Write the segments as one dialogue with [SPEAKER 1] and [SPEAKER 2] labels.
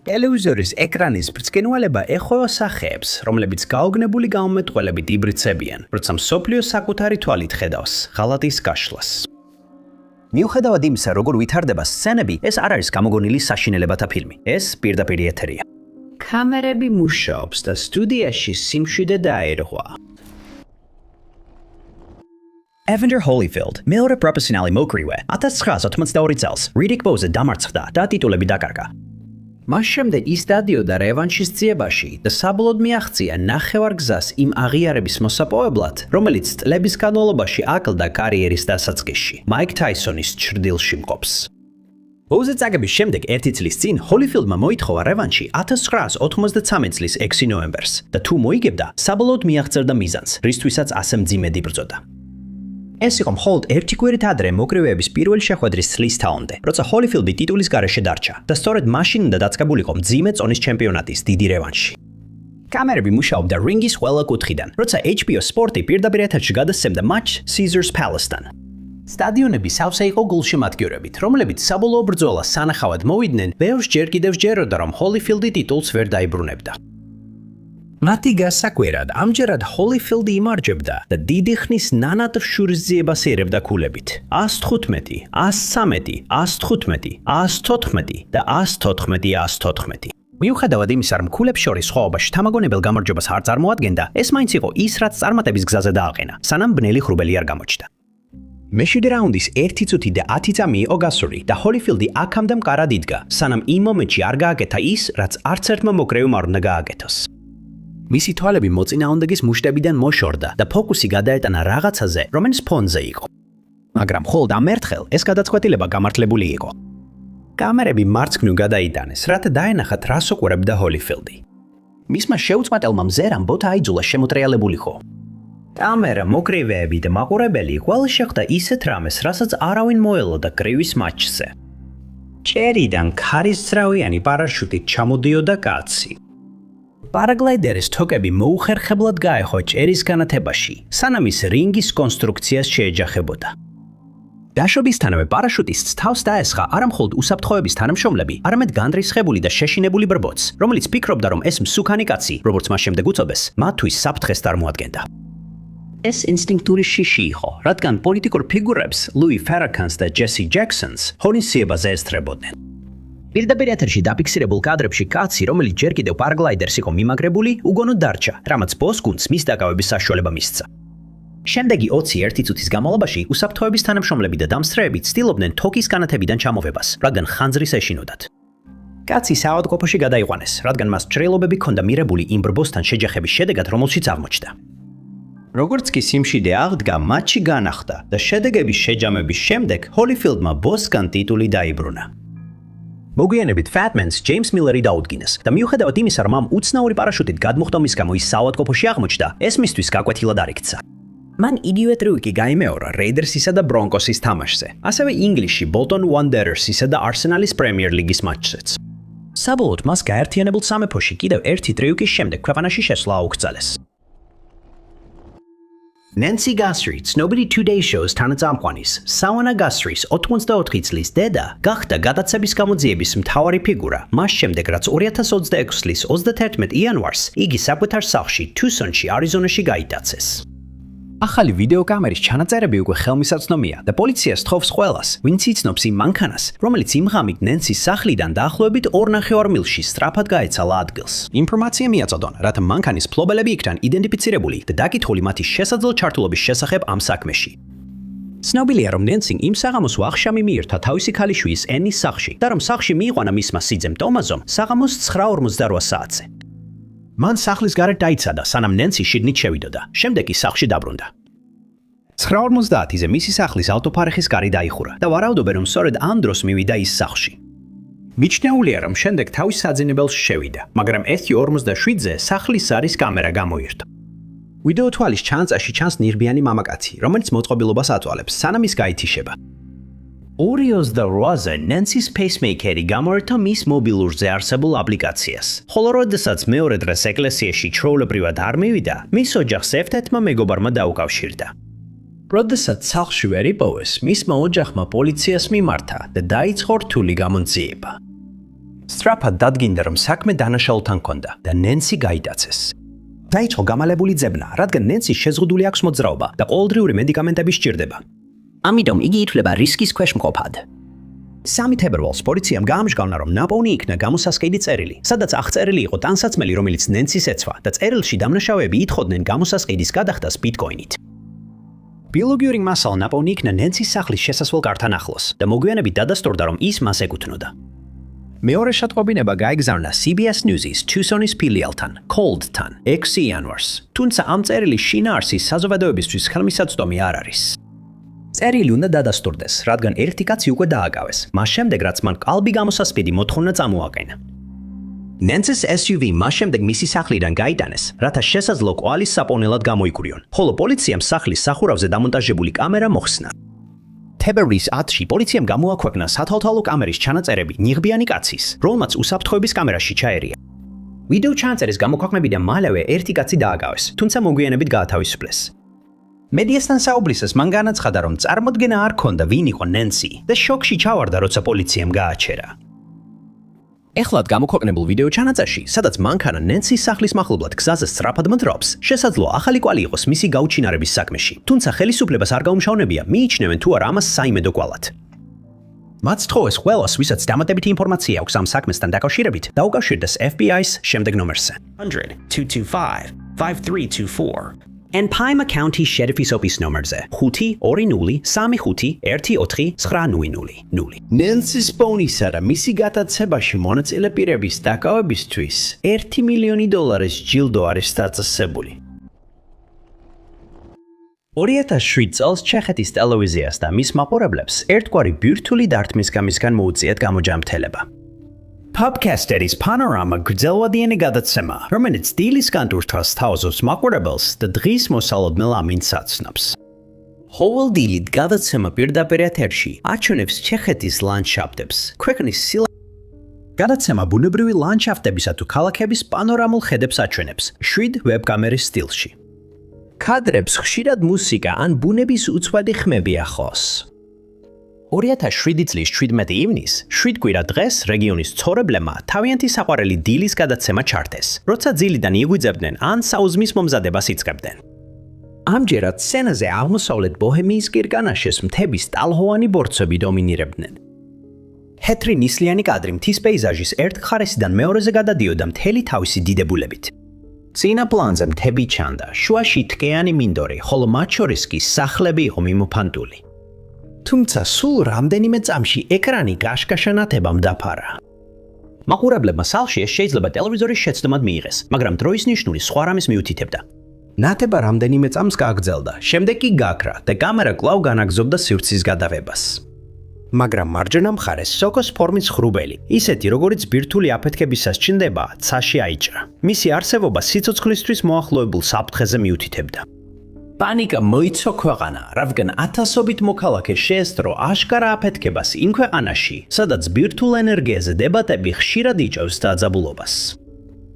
[SPEAKER 1] ტელევიზორის ეკრანის ბრწყინვალება ეხება სახეებს, რომლებიც გაოგნებული გამომეტყველებით იბრიცებიან, როცა მსოფლიო საკუთარი თვალით ხედავს ღალატის გაშლას. მიუხედავად იმისა, როგორ ვითარდება სცენები, ეს არ არის გამოგონილი საშინელებათა ფილმი. ეს პირდაპირ ეთერია. კამერები მუშაობს და სტუდიაში სიმშვიდე დაერღვა. Evander Holyfield, მეორე პროფესიონალი მოკრივე, 1982 წელს რიდიკ ბოუზე დამარცხდა და ტიტულები დაკარგა. მას შემდეგ ის დადიოდა რევანშის ძიებაში და საბოლოოდ მიაღწია ნახევარგზას იმ აღიარების მოსაპოვებლად, რომელიც წლების განმავლობაში აკლდა კარიერის დასაწყისში, მაიკ თაისონის ჩრდილში მყოფს. ბოუზე წაგების შემდეგ 1 წლის წინ ჰოლიფილდმა მოითხოვა რევანში 1993 წლის 6 ნოემბერს და თუ მოიგებდა, საბოლოოდ მიაღწევდა მიზანს, რისთვისაც ასე მძიმედ იბრძოდა. ეს იყო მხოლოდ ერთი კვირით ადრე მოკრივეების პირველი შეხვედრის წლის თაონდე, როცა ჰოლიფილდი ტიტულის გარეშე დარჩა და სწორედ მაშინ უნდა დაწყებულიყო მძიმე წონის ჩემპიონატის დიდი რევანში. კამერები მუშაობდა რინგის ყველა კუთხიდან, როცა HBO სპორტი პირდაპირ ეთერში გადასცემდა მატჩ Caesars Palace-თან. სტადიონები სავსე იყო გულშემატკივრებით, რომლებიც საბოლოო ბრძოლას სანახავად მოვიდნენ, ბევრს ჯერ კიდევ სჯეროდა, რომ ჰოლიფილდი ტიტულს ვერ დაიბრუნებდა. მათი გასაკვირად, ამჯერად ჰოლიფილდი იმარჯვებდა და დიდი ხნის ნანატ შურისძიებას ერევდა ქულებით. 115, 113, 115, 114 და 114. მიუხედავად იმისა, რომ ქულებს შორის სხვაობაში თამაგონებელ გამარჯვებას არ წარმოადგენდა, ეს მაინც იყო ის, რაც წარმატების გზაზე დააყენა, სანამ ბნელი ხრუბელი არ გამოჩნდა. მეშვიდე რაუნდის 1 წუთი და 10 წამი იყო გასული და ჰოლიფილდი აქამდე მყარად იდგა, სანამ იმ მომენტში არ გააკეთა ის, რაც არც ერთმა მოკრევიმ არ უნდა გააკეთოს. მისი თვალები მოწინააღმდეგის მუშტებიდან მოშორდა და ფოკუსი გადაეტანა რაღაცაზე, რომელიც ფონზე იყო. მაგრამ მხოლოდ ამ ერთხელ ეს გადაწყვეტილება გამართლებული იყო. კამერები მარცხნივ გადაიტანეს, რათა დაენახათ, რას უყურებდა ჰოლიფილდი. მისმა შეუწყვეტელმა მზერამ ბოთა აიძულა შემოტრიალებულიყო. კამერა, მოკრივეები და მაყურებელი ყველა შეხვდა ისეთ რამეს, რასაც არავინ მოელოდა კრივის მატჩზე. ჭერიდან ქარისძრავიანი პარაშუტით ჩამოდიოდა კაცი. პარაგლაიდერის თოკები მოუხერხებლად გაეხო ჭერის განათებაში, სანამ ის რინგის კონსტრუქციას შეეჯახებოდა. დაშვებისთანავე პარაშუტისტს თავს დაესხა არა მხოლოდ უსაფრთხოების თანამშრომლები, არამედ განდრისხებული და შეშინებული ბრბოც, რომელიც ფიქრობდა, რომ ეს მსუქანი კაცი, როგორც მას შემდეგ უწოდეს, მათთვის საფრთხეს წარმოადგენდა. ეს ინსტინქტური შიში იყო, რადგან პოლიტიკურ ფიგურებს ლუი ფარაკანს და ჯესი ჯექსონს ჰონისძიებაზე ესწრებოდნენ. პირდაპირ ეთერში დაფიქსირებულ კადრებში კაცი, რომელიც ჯერ კიდევ პარაგლაიდერს იყო მიმაგრებული, უგონოდ დარჩა, რამაც ბოსკუნს მის დაკავების საშუალება მისცა. შემდეგი 21 წუთის განმავლობაში უსაფრთხოების თანამშრომლები და დამსწრეები ცდილობდნენ თოკის განათებიდან ჩამოვებას, რადგან ხანძრის ეშინოდათ. კაცი საავადმყოფოში გადაიყვანეს, რადგან მას ჭრილობები ჰქონდა მიღებული იმ ბრბოსთან შეჯახების შედეგად, რომელშიც აღმოჩნდა. როგორც კი სიმშვიდე აღდგა, მატჩი განახლდა და შედეგების შეჯამების შემდეგ ჰოლიფილდმა ბოსგან ტიტული დაიბრუნა. მოგვიანებით Fatman's James Miller-ი დაუდგინეს და მიუხედავად იმისა, რომ ამ უცნაური პარაშუტით გადმოხდომის გამო ის საავადმყოფოში აღმოჩნდა, ეს მისთვის გაკვეთილად არ იქცა. მან იგივე ტრიუკი გაიმეორა Raiders'ისა და Broncos-ის თამაშზე, ასევე ინგლისში Bolton Wanderers-ისა და Arsenal-ის Premier League-ის მატჩზეც. საბოლოოდ მას გაერთიანებულ სამეფოში კიდევ ერთი ტრიუკის შემდეგ ქვეყანაში შესვლა აუგრძელეს. Nancy Guthrie, Nobody Today shows თანაწამყვანის, Savannah Guthrie-ს 84 წლის დედა გახდა გადაცემის გამოძიების მთავარი ფიგურა, მას შემდეგ რაც 2026 წლის 31 იანვარს იგი საკუთარ სახლში Tucsonში, არიზონაში გაიტაცეს. ახალი ვიდეოკამერის ჩანაწერები უკვე ხელმისაწვდომია და პოლიცია სთხოვს ყველას, ვინც იცნობს იმ მანქანას, რომელიც იმ ღამით ნენსის სახლიდან დაახლოებით 2,5 მილში სწრაფად გაეცალა ადგილს. ინფორმაცია მიაწოდონ, რათა მანქანის ფლობელები იქნან იდენტიფიცირებული და დაკითხული მათი შესაძლო ჩართულობის შესახებ ამ საქმეში. ცნობილია, რომ ნენსიმ იმ საღამოს ვახშამი მიირთა თავისი ქალიშვილის ენის სახლში და რომ სახლში მიიყვანა მისმა სიძემ ტომაზომ საღამოს 9:48 საათზე. მან სახლის გარეთ დაიცადა, სანამ ნენსი შიგნით შევიდოდა. შემდეგ ის სახლში დაბრუნდა. 9:50-ზე მისი სახლის ავტოფარეხის კარი დაიხურა და ვარაუდობენ, რომ სწორედ ამ დროს მივიდა ის სახლში. მიჩნეულია, რომ შემდეგ თავის საძინებელს შევიდა, მაგრამ 1:47-ზე სახლის სარის კამერა გამოირთო. ვიდეო თვალის ჩანწაში ჩანს ნირბიანი მამაკაცი, რომელიც მოწყობილობას აწვალებს, სანამ ის გაითიშება. 2:28-ზე ნენსის პეისმეიკერი გამოირთო მის მობილურზე არსებულ აპლიკაციას. ხოლო როდესაც მეორე დღეს ეკლესიაში ჩვეულებრივად არ მივიდა, მის ოჯახს ერთ-ერთმა მეგობარმა დაუკავშირდა. როდესაც სახლში ვერ იპოვეს, მისმა ოჯახმა პოლიციას მიმართა და დაიწყო რთული გამოძიება. სწრაფად დადგინდა, რომ საქმე დანაშაულთან ჰქონდა და ნენსი გაიტაცეს. დაიწყო გამალებული ძებნა, რადგან ნენსის შეზღუდული აქვს მოძრაობა და ყოველდღიური მედიკამენტები სჭირდება. ამიტომ იგი ითვლება რისკის ქვეშ მყოფად. 3 თებერვალს პოლიციამ გაამჟღავნა, რომ ნაპოვნი იქნა გამოსასყიდი წერილი, სადაც აღწერილი იყო ტანსაცმელი, რომელიც ნენსის ეცვა და წერილში დამნაშავეები ითხოვდნენ გამოსასყიდის გადახდას ბიტკოინით. ბიოლოგიური მასალა ნაპოვნი იქნა ნენსის სახლის შესასვლელ კართან ახლოს და მოგვიანებით დადასტურდა, რომ ის მას ეკუთვნოდა. მეორე შეტყობინება გაიგზავნა CBS News-ის Tucson-ის ფილიალთან, Cold-თან, 6 იანვარს. თუმცა ამ წერილის შინაარსის საზოგადოებისთვის ხელმისაწვდომი არ არის. წერილი უნდა დადასტურდეს, რადგან ერთი კაცი უკვე დააკავეს, მას შემდეგ რაც მან კალბი გამოსასყიდი მოთხოვნა წამოაყენა. ნენსის SUV მას შემდეგ მისი სახლიდან გაიტანეს, რათა შესაძლო კვალის საპონელად გამოიკურიონ, ხოლო პოლიციამ სახლის სახურავზე დამონტაჟებული კამერა მოხსნა. თებერვლის 10-ში პოლიციამ გამოაქვეყნა სათვალთვალო კამერის ჩანაწერები ნიღბიანი კაცის, რომელმაც უსაფრთხოების კამერაში ჩაერია. ვიდეო ჩანაწერის გამოქვეყნებიდან მალევე ერთი კაცი დააკავეს, თუმცა მოგვიანებით გაათავისუფლეს. მედიასთან საუბრისას მან განაცხადა, რომ წარმოდგენა არ ჰქონდა ვინ იყო ნენსი და შოკში ჩავარდა, როცა პოლიციამ გააჩერა. ეხლად გამოქვეყნებულ ვიდეო ჩანაწერში, სადაც მანქანა ნენსის სახლის მახლობლად გზაზე სწრაფად მძრობს, შესაძლოა ახალი კვალი იყოს მისი გაუჩინარების საქმეში, თუმცა ხელისუფლებას არ გაუმშავნებია მიიჩნევენ თუ არა ამას საიმედო კვალად. მათ სთხოვეს ყველას, ვისაც დამატებითი ინფორმაცია აქვს ამ საქმესთან დაკავშირებით, დაუკავშირდეს FBI-ს შემდეგ ნომერზე 100-225-5324 and Pima County Sheriff's Office ნომერზე 520-35-14-900. ნენსის პონისა და მისი გატაცებაში მონაწილე პირების დაკავებისთვის $1 მილიონი ჯილდო არის დაწესებული. 2007 წელს ჩეხეთის ტელევიზიას და მის მაყურებლებს ერთგვარი ბირთვული დარტმისგან მოუწიათ გამოჯამრთელება. Pubcasteris Panorama გრძელვადიანი გადაცემა, რომელიც დილის განტურთვას თავაზობს მაყურებელს და დღის მოსალოდნელ ამინდს აცნობს. ყოველდილით გადაცემა პირდაპირ ეთერში აჩვენებს ჩეხეთის ლანდშაფტებს, ქვეყნის გადაცემა ბუნებრივი ლანდშაფტებისა თუ ქალაქების პანორამულ ხედებს აჩვენებს 7 ვებკამერის სტილში. კადრებს ხშირად მუსიკა ან ბუნების უცვადი ხმები ახლავს. 2007 წლის 17 ივნის, 7 კვირა დღეს რეგიონის ცხოვრებლებმა თავიანთი საყვარელი დილის გადაცემა ჩართეს, როცა ძილიდან იგვიძებდნენ ან საუზმის მომზადებას იწყებდნენ. ამჯერად სცენაზე აღმოსავლეთ ბოჰემიის კირკანაშეს მთების ტალღოვანი ბორცვები დომინირებდნენ. ჰეთრი ნისლიანი კადრი მთის პეიზაჟის ერთ მხარესიდან მეორეზე გადადიოდა მთელი თავისი დიდებულებით. წინა პლანზე მთები ჩანდა, შუაში თქიანი მინდორი, ხოლო მათ შორის კი სახლები იყო მიმოფანტული. თუმცა სულ რამდენიმე წამში ეკრანი გაშკაშანათებამ დაფარა. მაყურებლებმა სახლში ეს შეიძლება ტელევიზორის შეცდომად მიიღეს, მაგრამ დროის ნიშნული სხვა რამეს მიუთითებდა. ნათება რამდენიმე წამს გააგრძელდა, შემდეგ კი გაქრა და კამერა კვლავ განაგზობდა სივრცის გადავებას. მაგრამ მარჯვენა მხარეს სოკოს ფორმის ღრუბელი, ისეთი როგორიც ბირთვული აფეთქებისას ჩნდება, ცაში აიჭრა. მისი არსებობა სიცოცხლისთვის მოახლოებულ საფრთხეზე მიუთითებდა. პანიკა მოიცვა ქვეყანა, რადგან ათასობით მოქალაქე შეესწრო აშკარა აფეთქებას იმ ქვეყანაში, სადაც ბირთვულ ენერგიაზე დებატები ხშირად იწვევს დაძაბულობას.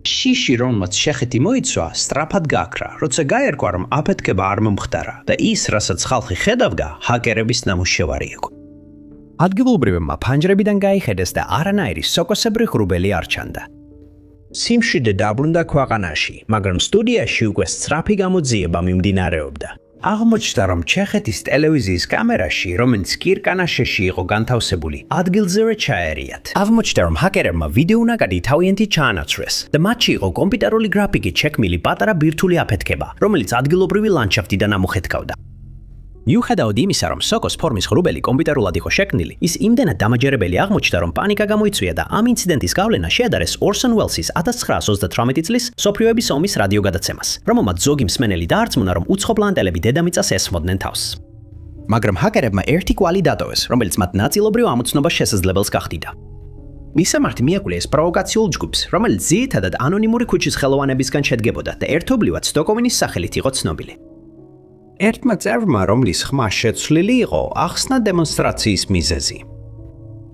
[SPEAKER 1] შიში, რომელმაც შეხეთი მოიცვა, სწრაფად გაქრა, როცა გაერკვა, რომ აფეთქება არ მომხდარა და ის, რასაც ხალხი ხედავდა, ჰაკერების ნამუშევარი იყო. ადგილობრივებმა ფანჯრებიდან გაიხედეს და არანაირი სოკოსებრი ღრუბელი არ ჩანდა. სიმშვიდე დაბრუნდა ქვეყანაში, მაგრამ სტუდიაში უკვე სწრაფი გამოძიება მიმდინარეობდა. აღმოჩნდა, რომ ჩეხეთის ტელევიზიის კამერაში, რომელიც კირკანაშეში იყო განთავსებული, ადგილზევე ჩაერიათ. აღმოჩნდა, რომ ჰაკერებმა ვიდეო ნაკადი თავიანთი ჩაანაცვლეს და მათში იყო კომპიუტერული გრაფიკით შექმნილი პატარა ბირთვული აფეთქება, რომელიც ადგილობრივი ლანდშაფტიდან ამოხეთქავდა. მიუხედავად იმისა, რომ სოკოს ფორმის ღრუბელი კომპიუტერულად იყო შექმნილი, ის იმდენად დამაჯერებელი აღმოჩნდა, რომ პანიკა გამოიწვია და ამ ინციდენტის გავლენა შეადარეს ორსონ უელსის 1938 წლის მსოფლიოების ომის რადიო გადაცემას, რომელმაც ზოგი მსმენელი დაარწმუნა, რომ უცხოპლანეტელები დედამიწას ესხმოდნენ თავს. მაგრამ ჰაკერებმა ერთი კვალი დატოვეს, რომელიც მათ ნაწილობრივ ამოცნობას შესაძლებელს გახდიდა. მისამართი მიაკვლეს პროვოკაციულ ჯგუფს, რომელიც ძირითადად ანონიმური ქუჩის ხელოვანებისგან შედგებოდა და ერთობლივად სტოკჰოლმის სახელით იყო ცნობილი. ერთმა წევრმა, რომლის ხმა შეცვლილი იყო, ახსნა დემონსტრაციის მიზეზი.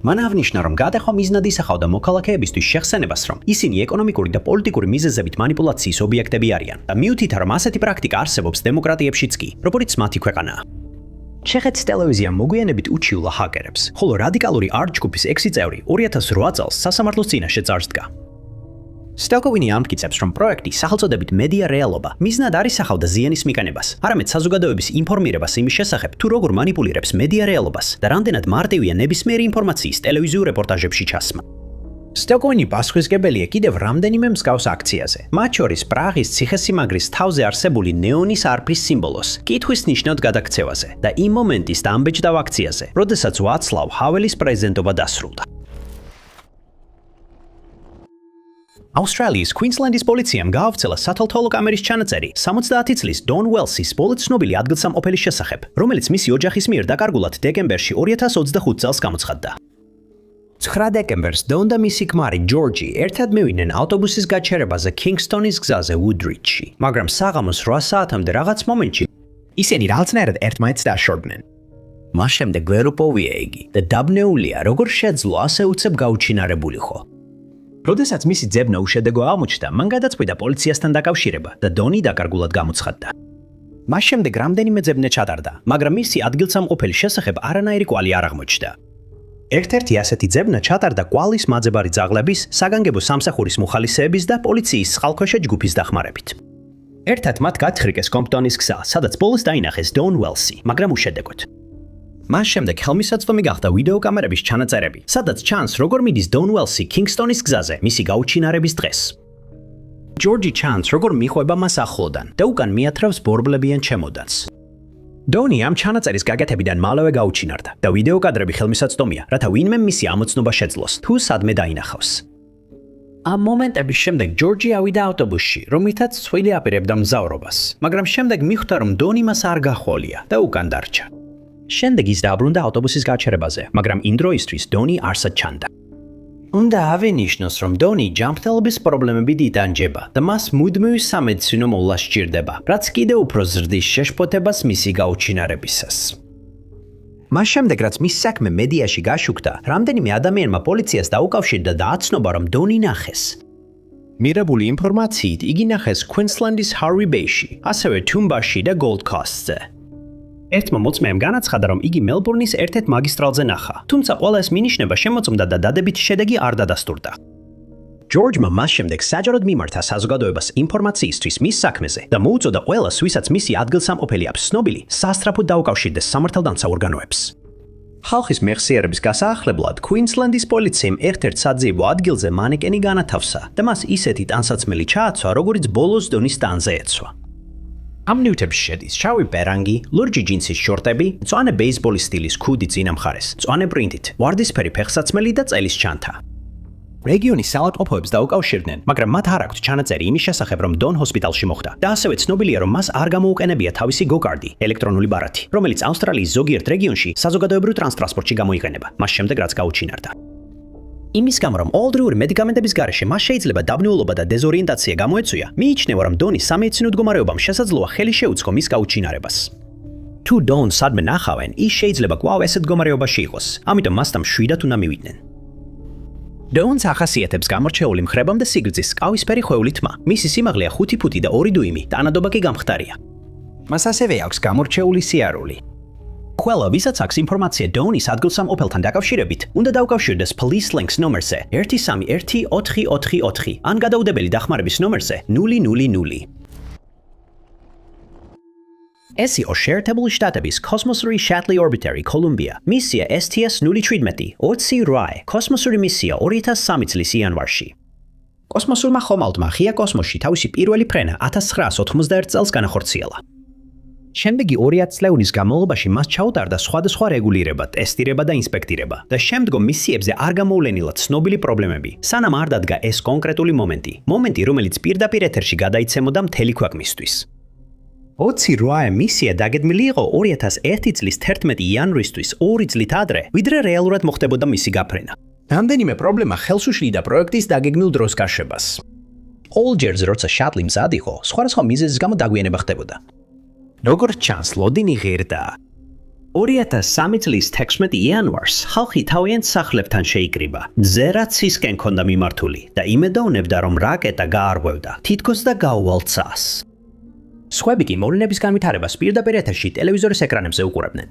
[SPEAKER 1] მან აღნიშნა, რომ გადახვა მიზნად ისახავდა მოქალაქეებისთვის შეხსენებას, რომ ისინი ეკონომიკური და პოლიტიკური მიზეზებით მანიპულაციის ობიექტები არიან და მიუთითა, რომ ასეთი პრაქტიკა არსებობს დემოკრატიებშიც კი, როგორც მათი ქვეყანაა. ჩეხეთის ტელევიზია მოგვიანებით უჩიულა ჰაკერებს, ხოლო რადიკალური art ჯგუფის 6 წევრი 2008 წელს სასამართლოს წინაშე წარსდგა. სტელკოვინი ამტკიცებს, რომ პროექტი სახელწოდებით მედია რეალობა მიზნად არ ისახავდა ზიანის მიყენებას, არამედ საზოგადოების ინფორმირებას იმის შესახებ, თუ როგორ მანიპულირებს მედია რეალობას და რამდენად მარტივია ნებისმიერი ინფორმაციის ტელევიზიურ რეპორტაჟებში ჩასმა. სტელკოვინი პასუხისმგებელია კიდევ რამდენიმე მსგავს აქციაზე, მათ შორის პრაღის ციხესიმაგრის თავზე არსებული ნეონის არფის სიმბოლოს კითხვის ნიშნად გადაქცევაზე და იმ მომენტის დამბეჭდავ აქციაზე, როდესაც ვაცლავ ჰაველის პრეზიდენტობა დასრულდა. ავსტრალიის Queensland-ის პოლიციამ გაავრცელა სათვალთვალო კამერის ჩანაწერი 70 წლის დონ უელსის ბოლოდ ცნობილი ადგილსამყოფელის შესახებ, რომელიც მისი ოჯახის მიერ დაკარგულად დეკემბერში 2025 წელს გამოცხადდა. 9 დეკემბერს დონ და მისი ქმარი ჯორჯი ერთად მივიდნენ ავტობუსის გაჩერებაზე Kingston-ის გზაზე Woodridge-ში, მაგრამ საღამოს 8 საათამდე რაღაც მომენტში ისინი რაღაცნაირად ერთმანეთს დაშორდნენ. მას შემდეგ ვერ უპოვია იგი და დაბნეულია, როგორ შეძლო ასე უცებ გაუჩინარებულიყო. როდესაც მისი ძებნა უშედეგო აღმოჩნდა, მან გადაწყვიტა პოლიციასთან დაკავშირება და დონი დაკარგულად გამოცხადდა. მას შემდეგ რამდენიმე ძებნა ჩატარდა, მაგრამ მისი ადგილსამყოფელის შესახებ არანაირი კვალი არ აღმოჩნდა. ერთ-ერთი ასეთი ძებნა ჩატარდა კვალის მაძებარი ძაღლების, საგანგებო სამსახურის მოხალისეების და პოლიციის წყალქვეშა ჯგუფის დახმარებით. ერთად მათ გათხრიკეს კომპტონის გზა, სადაც ბოლოს დაინახეს დონ უელსი, მაგრამ უშედეგოდ. მას შემდეგ ხელმისაწვდომი გახდა ვიდეო კამერების ჩანაწერები, სადაც ჩანს, როგორ მიდის დონ უელსი Kingston-ის გზაზე მისი გაუჩინარების დღეს. ჯორჯი ჩანს, როგორ მიხვება მას ახლოდან და უკან მიათრავს ბორბლებიან ჩემოდანს. დონი ამ ჩანაწერის გაკეთებიდან მალევე გაუჩინარდა და ვიდეო კადრები ხელმისაწვდომია, რათა ვინმე მისი ამოცნობა შეძლოს, თუ სადმე დაინახავს. ამ მომენტების შემდეგ ჯორჯი ავიდა ავტობუსში, რომლითაც ცხვილი აპირებდა მგზავრობას, მაგრამ შემდეგ მიხვდა, რომ დონი მას არ გახოლია და უკან დარჩა. შემდეგ ის დაბრუნდა ავტობუსის გაჩერებაზე, მაგრამ იმ დროისთვის დონი არსად ჩანდა. უნდა ავენიშნოს, რომ დონი ჯანმრთელობის პრობლემები დიტანჯება და მას მუდმივი სამედიცინო მოვლა სჭირდება, რაც კიდევ უფრო ზრდის შეშფოთებას მისი გაუჩინარებისას. მას შემდეგ, რაც მის საქმე მედიაში გაშუქდა, რამდენიმე ადამიანმა პოლიციას დაუკავშირდა და აცნობა, რომ დონი ნახეს. მიღებული ინფორმაციით, იგი ნახეს Queensland-ის Harvey Bay-ში, ასევე Toombaში და Gold Coast-ზე. ერთმა მოწმეამ განაცხადა, რომ იგი მელბურნის ერთ-ერთ მაგისტრალზე ნახა, თუმცა ყველა ეს მინიშნება შემოწმდა და დადებითი შედეგი არ დადასტურდა. ჯორჯმა მას შემდეგ საჯაროდ მიმართა საზოგადოებას ინფორმაციისთვის მის საქმეზე და მოუწოდა ყველას, ვისაც მისი ადგილსამყოფელი აქვს ცნობილი, სასწრაფოდ დაუკავშირდეს სამართალდამცა ორგანოებს. ხალხის მეხსიერების გასაახლებლად Queensland-ის პოლიციამ ერთ-ერთ საძიებო ადგილზე მანეკენი განათავსა და მას ისეთი ტანსაცმელი ჩააცვა, როგორიც ბოლოს დონის ტანზე ეცვა. ამ ნივთებში შედის შავი პერანგი, ლურჯი ჯინსის შორტები, მწვანე ბეისბოლის სტილის ქუდი წინა მხარეს, მწვანე პრინტით, ვარდისფერი ფეხსაცმელი და წელის ჩანთა. რეგიონის საავადმყოფოებს დაუკავშირდნენ, მაგრამ მათ არ აქვთ ჩანაწერი იმის შესახებ, რომ დონ ჰოსპიტალში მოხვდა და ასევე ცნობილია, რომ მას არ გამოუყენებია თავისი გოკარდი, ელექტრონული ბარათი, რომელიც ავსტრალიის ზოგიერთ რეგიონში საზოგადოებრივ ტრანსპორტში გამოიყენება, მას შემდეგ რაც გაუჩინარდა. იმის გამო, რომ ოლდრიური მედიკამენტების გარეშე მას შეიძლება დაბნეულობა და დეზორიენტაცია გამოეწვია, მიიჩნევა, რომ დონის სამედიცინო მდგომარეობამ შესაძლოა ხელი შეუწყო მის გაუჩინარებას. თუ დონს სადმე ნახავენ, ის შეიძლება კვლავ ესეთ მდგომარეობაში იყოს, ამიტომ მასთან მშვიდად უნდა მივიდნენ. დონს ახასიათებს გამორჩეული მხრებამდე სიგრძის ყავისფერი ხვეული თმა, მისი სიმაღლეა 5 ფუტი და 2 დუიმი, თანადობა კი გამხდარია. მას ასევე აქვს გამორჩეული სიარული. ყველა, ვისაც აქვს ინფორმაცია დონის ადგილსამყოფელთან დაკავშირებით, უნდა დაუკავშირდეს Police Links ნომერზე 134444 ან გადაუდებელი დახმარების ნომერზე 000. ეს იყო შეერთებული შტატების კოსმოსური შატლი ორბიტერი კოლუმბია, მისია STS-017, OC RAE, კოსმოსური მისია 2003 წლის იანვარში. კოსმოსურმა ხომალდმა ღია კოსმოსში თავისი პირველი ფრენა 1991 წელს განახორციელა. შემდეგი 20 წლეულის განმავლობაში მას ჩაუტარდა სხვადასხვა რეგულირება, ტესტირება და ინსპექტირება და შემდგომ მისიებზე არ გამოვლენილად ცნობილი პრობლემები, სანამ არ დადგა ეს კონკრეტული მომენტი, რომელიც პირდაპირ ეთერში გადაიცემოდა მთელი ქვეყნისთვის. OC RAE მისია დაგეგმილი იყო 2001 წლის 11 იანვრისთვის 2 წლით ადრე, ვიდრე რეალურად მოხდებოდა მისი გაფრენა. რამდენიმე პრობლემა ხელს უშლიდა პროექტის დაგეგმილ დროს გაშვებას. All-Jers როცა შატლი მზად იყო, სხვადასხვა მიზეზის გამო დაგვიანება ხდებოდა. როგორც ჩანს, ლოდინი ღირდა. 2003 წლის 16 იანვარს ხალხი თავიანთ სახლებთან შეიკრიბა, ზერაც ისკენ ქონდა მიმართული და იმედოვნებდა, რომ რაკეტა გაარღვევდა, თითქოს და გაუვალ ცას. სხვები კი მოვლენების განვითარებას პირდაპირ ეთერში ტელევიზორის ეკრანებზე უყურებდნენ.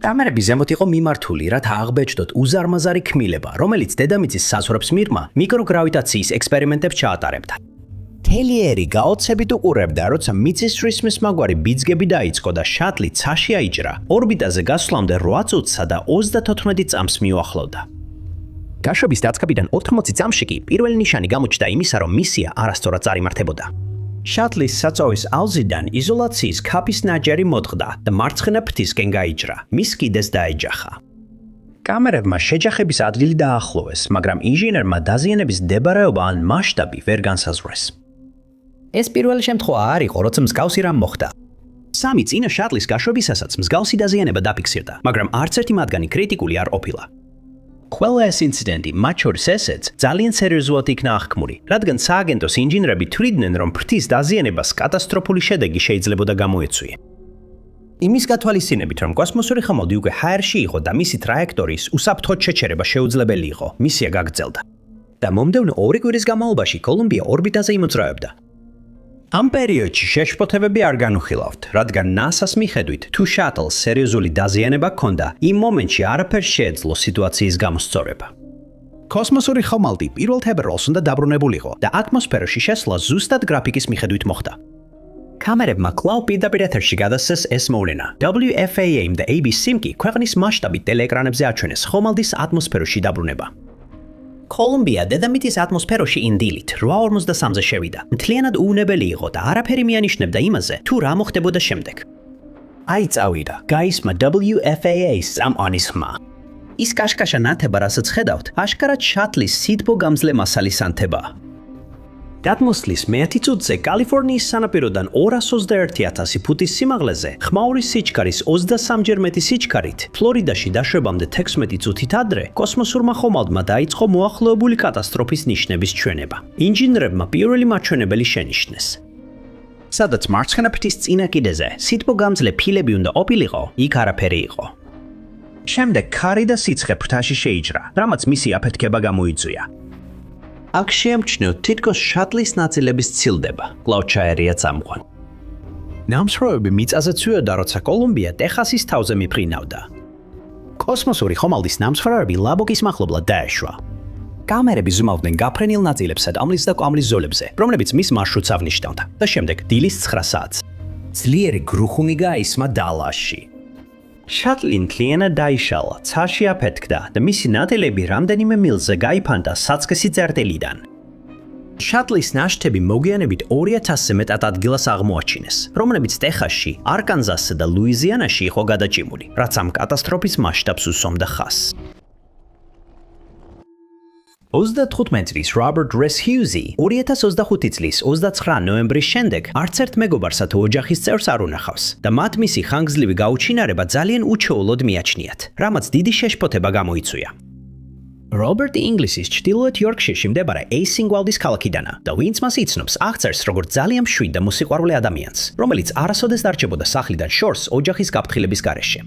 [SPEAKER 1] კამერები ზემოთ იყო მიმართული, რათა აღბეჭდოთ უზარმაზარი ქმილება, რომელიც დედამიწის საზღვრებს მიღმა მიკროგრავიტაციის ექსპერიმენტებს ჩაატარებდა. თელიერი გაოცებით უყურებდა, როცა მიწისძვრის მსმაგვარი ბიძგები დაიწყო და შატლი ცაში აიჯრა. ორბიტაზე გასვლამდე 8 წუთსა და 34 წამს მიუახლოვდა. გაშვების დაწყებიდან 80 წამში კი პირველი ნიშანი გამოჩნდა იმისა, რომ მისია არასწორად წარიმართებოდა. შატლის საწოვის აუზიდან იზოლაციის ქაფის ნაჯერი მოწყდა და მარცხენა ფრთისკენ გაიჯრა. მის კიდეს დაეჯახა. კამერებმა შეჯახების ადგილი დაახლოვეს, მაგრამ ინჟინერმა დაზიანების მდებარეობა ან მასშტაბი ვერ განსაზღვრეს. ეს პირველი შემთხვევა არ იყო, როცა მსგავსი რამ მოხდა. სამი წინა შატლის გაშვებისასაც მსგავსი დაზიანება დაფიქსირდა, მაგრამ არც ერთი მათგანი კრიტიკული არ ყოფილა. ყველა ეს ინციდენტი, მათ შორის ესეც, ძალიან სერიოზულად იქნა აღქმული, რადგან სააგენტოს ინჟინერები თვლიდნენ, რომ ფრთის დაზიანებას კატასტროფული შედეგი შეიძლებოდა გამოეწვია. იმის გათვალისწინებით, რომ კოსმოსური ხომალდი უკვე ჰაერში იყო და მისი ტრაექტორიის უსაფრთხოდ შეჩერება შეუძლებელი იყო, მისია გაგრძელდა. და მომდევნო 2 კვირის განმავლობაში კოლუმბია ორბიტაზე იმოძრავებდა. ამ პერიოდში შეშფოთებები არ განუხილავთ, რადგან NASA-ს მიხედვით, თუ შატლს სერიოზული დაზიანება ჰქონდა, იმ მომენტში არაფერს შეეძლო სიტუაციის გამოსწორება. კოსმოსური ხომალდი 1 თებერვალს უნდა დაბრუნებულიყო და ატმოსფეროში შესვლა ზუსტად გრაფიკის მიხედვით მოხდა. კამერებმა კვლავ პირდაპირ ეთერში გადასცეს ეს მოვლენა. WFAA-მ და ABC-მ კი ქვეყნის მასშტაბით ტელეეკრანებზე აჩვენეს ხომალდის ატმოსფეროში დაბრუნება. კოლუმბია დედამიწის ატმოსფეროში ინდილით 8:43-ზე შევიდა. მთლიანად უუნებელი იყო და არაფერი მიანიშნებდა იმაზე, თუ რა მოხდებოდა შემდეგ. აი წავიდა, გაისმა WFAA-ს წამყვანის ხმა. ის კაშკაშა ნათება, რასაც ხედავთ, აშკარად შატლის სითბო გამძლე მასალის ანთებაა. დათმოსვლის მე-10 წუთზე კალიფორნიის სანაპიროდან 221,000 ფუტის სიმაღლეზე, ხმაურის სიჩქარის 23-ჯერ მეტი სიჩქარით, ფლორიდაში დაშვებამდე 16 წუთით ადრე, კოსმოსურმა ხომალდმა დაიწყო მოახლოებული კატასტროფის ნიშნების ჩვენება. ინჟინერებმა პირველი მაჩვენებელი შენიშნეს. სადაც მარცხენა ფრთის წინა კიდეზე სითბო გამძლე ფილები უნდა ყოფილიყო, იქ არაფერი იყო. შემდეგ ქარი და სიცხე ფრთაში შეიჯრა, რამაც მისი აფეთქება გამოიწვია. აქ შეამჩნევთ თითქოს შატლის ნაწილების ცილდება, კვლავ ჩაერია წამყვან. ნამსხვრევები მიწაზე ცვიოდა, როცა კოლუმბია ტეხასის თავზე მიფრინავდა. კოსმოსური ხომალდის ნამსხვრევები ლაბოკის მახლობლად დაეშვა. კამერები ზუმავდნენ გაფრენილ ნაწილებსა და კვამლის და კვამლის ზოლებზე, რომლებიც მის მარშრუტს აღნიშნავდა და შემდეგ დილის 9 საათს. ძლიერი გრუხუნი გაისმა დალაში. შატლი მთლიანად დაიშალა, ცაში აფეთქდა და მისი ნაწილები რამდენიმე მილზე გაიფანტა საწყისი წერტილიდან. შატლის ნაშთები მოგვიანებით 2000-ზე მეტად ადგილას აღმოაჩინეს, რომლებიც ტეხასში, არკანზასსა და ლუიზიანაში იყო გადაჭიმული, რაც ამ კატასტროფის მასშტაბს უსვამდა ხაზს. 35 წლის რობერტ რეს ჰიუზი 2025 წლის 29 ნოემბრის შემდეგ არც ერთ მეგობარსა თუ ოჯახის წევრს არ უნახავს და მათ მისი ხანგრძლივი გაუჩინარება ძალიან უჩვეულოდ მიაჩნიათ, რამაც დიდი შეშფოთება გამოიწვია. რობერტი ინგლისის ჩრდილოეთ იორკშირში მდებარე ეისინგვალდის ქალაქიდანა და ვინც მას იცნობს, აღწერს როგორც ძალიან მშვიდ და მუსიყვარული ადამიანს, რომელიც არასოდეს დარჩებოდა სახლიდან შორს ოჯახის გაფრთხილების გარეშე.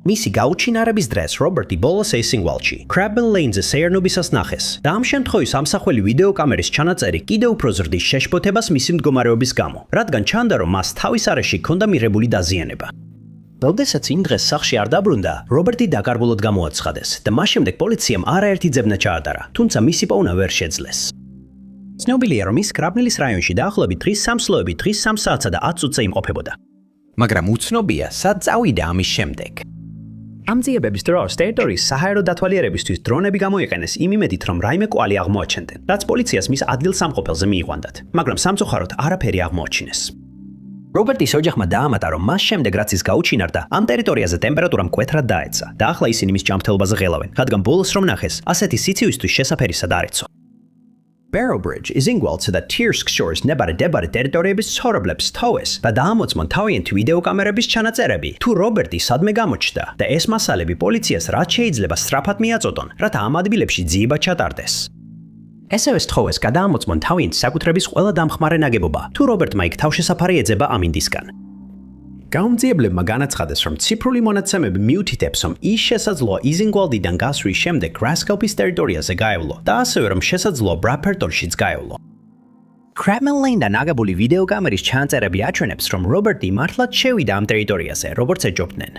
[SPEAKER 1] მისი გაუჩინარების დღეს რობერტი ბოლოს ეისინგვალში, კრაბელ ლეინზე სეირნობისას ნახეს და ამ შემთხვევის ამსახველი ვიდეო კამერის ჩანაწერი კიდევ უფრო ზრდის შეშფოთებას მისი მდგომარეობის გამო, რადგან ჩანდა, რომ მას თავის არეში ჰქონდა მიღებული დაზიანება. როდესაც იმ დღეს სახლში არ დაბრუნდა, რობერტი დაკარგულად გამოაცხადეს და მას შემდეგ პოლიციამ არაერთი ძებნა ჩაატარა, თუმცა მისი პოვნა ვერ შეძლეს. ცნობილია, რომ ის კრაბნელის რაიონში დაახლოებით დღის სამსლოებით დღის 3 საათსა და 10 წუთზე იმყოფებოდა. მაგრამ უცნობია, სად წავიდა ამის შემდეგ. ამ ძიებების დროს ტერიტორიის საჰაერო დათვალიერებისთვის დრონები გამოიყენეს იმ იმედით, რომ რაიმე კვალი აღმოაჩენდნენ, რაც პოლიციას მის ადგილსამყოფელზე მიიყვანდათ, მაგრამ სამწუხაროდ არაფერი აღმოაჩინეს. რობერტის ოჯახმა დაამატა, რომ მას შემდეგ რაც ის გაუჩინარდა, ამ ტერიტორიაზე ტემპერატურა მკვეთრად დაეცა და ახლა ისინი მის ჯანმრთელობაზე ღელავენ, რადგან ბოლოს რომ ნახეს, ასეთი სიცივისთვის შესაფერისად არ ეცვა. Barrowbridge იზინგვალდსა და Thirsk Shores ნებარე ტერიტორიების ცხოვრებლებს თოვეს და დაამოწმონ თავიანთი ვიდეო კამერების ჩანაწერები, თუ რობერტი სადმე გამოჩნდა და ეს მასალები პოლიციას რაც შეიძლება სწრაფად მიაწოდონ, რათა ამ ადგილებში ძიება ჩატარდეს. ესევე თხოვეს გადაამოწმონ თავიანთი საკუთრების ყველა დამხმარე ნაგებობა, თუ რობერტმა იქ თავშესაფარი ეძება ამინდისგან. გაუმძიებლებმა განაცხადეს, რომ ციფრული მონაცემები მიუთითებს, რომ ის შესაძლოა იზინგვალდიდან გასვლის შემდეგ გრასკოპის ტერიტორიაზე გაევლო და ასევე რომ შესაძლოა ბრაფერტონშიც გაევლო. კრაბელ ლეინიდან აგებული ვიდეო კამერის ჩანაწერები აჩვენებს, რომ რობერტი მართლაც შევიდა ამ ტერიტორიაზე, როგორც ეჯობდნენ.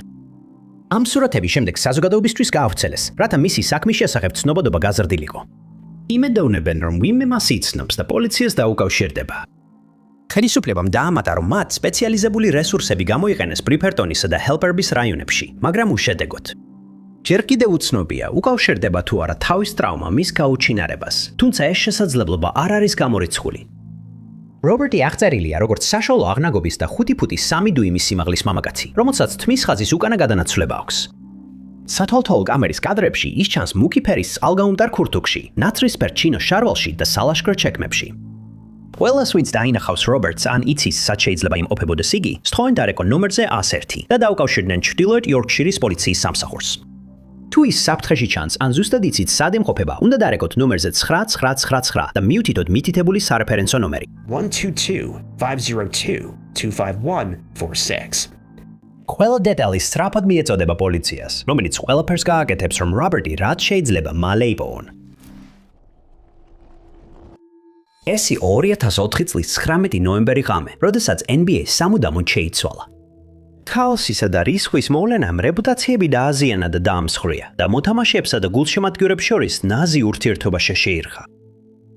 [SPEAKER 1] ამ სურათების შემდეგ საზოგადოებისთვის გაავრცელეს, რათა მისი საქმის შესახებ ცნობადობა გაზრდილიყო. იმედოვნებენ, რომ ვინმე მას იცნობს და პოლიციას დაუკავშირდება. ხელისუფლებამ დაამატა, რომ მათ სპეციალიზებული რესურსები გამოიყენეს ბრიფერტონისა და ჰელპერბის რაიონებში, მაგრამ უშედეგოდ. ჯერ კიდევ უცნობია, უკავშირდება თუ არა თავის ტრავმა მის გაუჩინარებას, თუმცა ეს შესაძლებლობა არ არის გამორიცხული. რობერტი აღწერილია როგორც საშუალო აღნაგობის და 5 ფუტის 3 დუიმის სიმაღლის მამაკაცი, რომელსაც თმის ხაზის უკანა გადანაცვლება აქვს. სათვალთვალო კამერის კადრებში ის ჩანს მუქი ფერის წყალგაუმტარ ქურთუქში, ნაცრისფერ ჩინოს შარვალში და სალაშქრ ჩექმებში. ყველას ვინც დაინახავს რობერტს ან იცის სად შეიძლება იმყოფებოდეს იგი, სთხოვენ დარეკო ნომერზე 101 და დაუკავშირდნენ ჩრდილოეთ იორკშირის პოლიციის სამსახურს. თუ ის საფრთხეში ჩანს ან ზუსტად იცით სად იმყოფება, უნდა დარეკოთ ნომერზე 9999 და მიუთითოთ მითითებული სარეფერენსო ნომერი
[SPEAKER 2] 122-502-251-46.
[SPEAKER 1] ყველა დეტალი სწრაფად მიეწოდება პოლიციას, რომელიც ყველაფერს გააკეთებს, რომ რობერტი რაც შეიძლება მალე იპოვონ. ეს 2004 წლის 19 ნოემბერი ღამე, როდესაც NBA სამუდამოდ შეიცვალა. ქაოსისა და რისხვის მოვლენამ რეპუტაციები დააზიანა და დაამსხვრია და მოთამაშეებსა და გულშემატკივრებს შორის ნაზი ურთიერთობა შეერხა.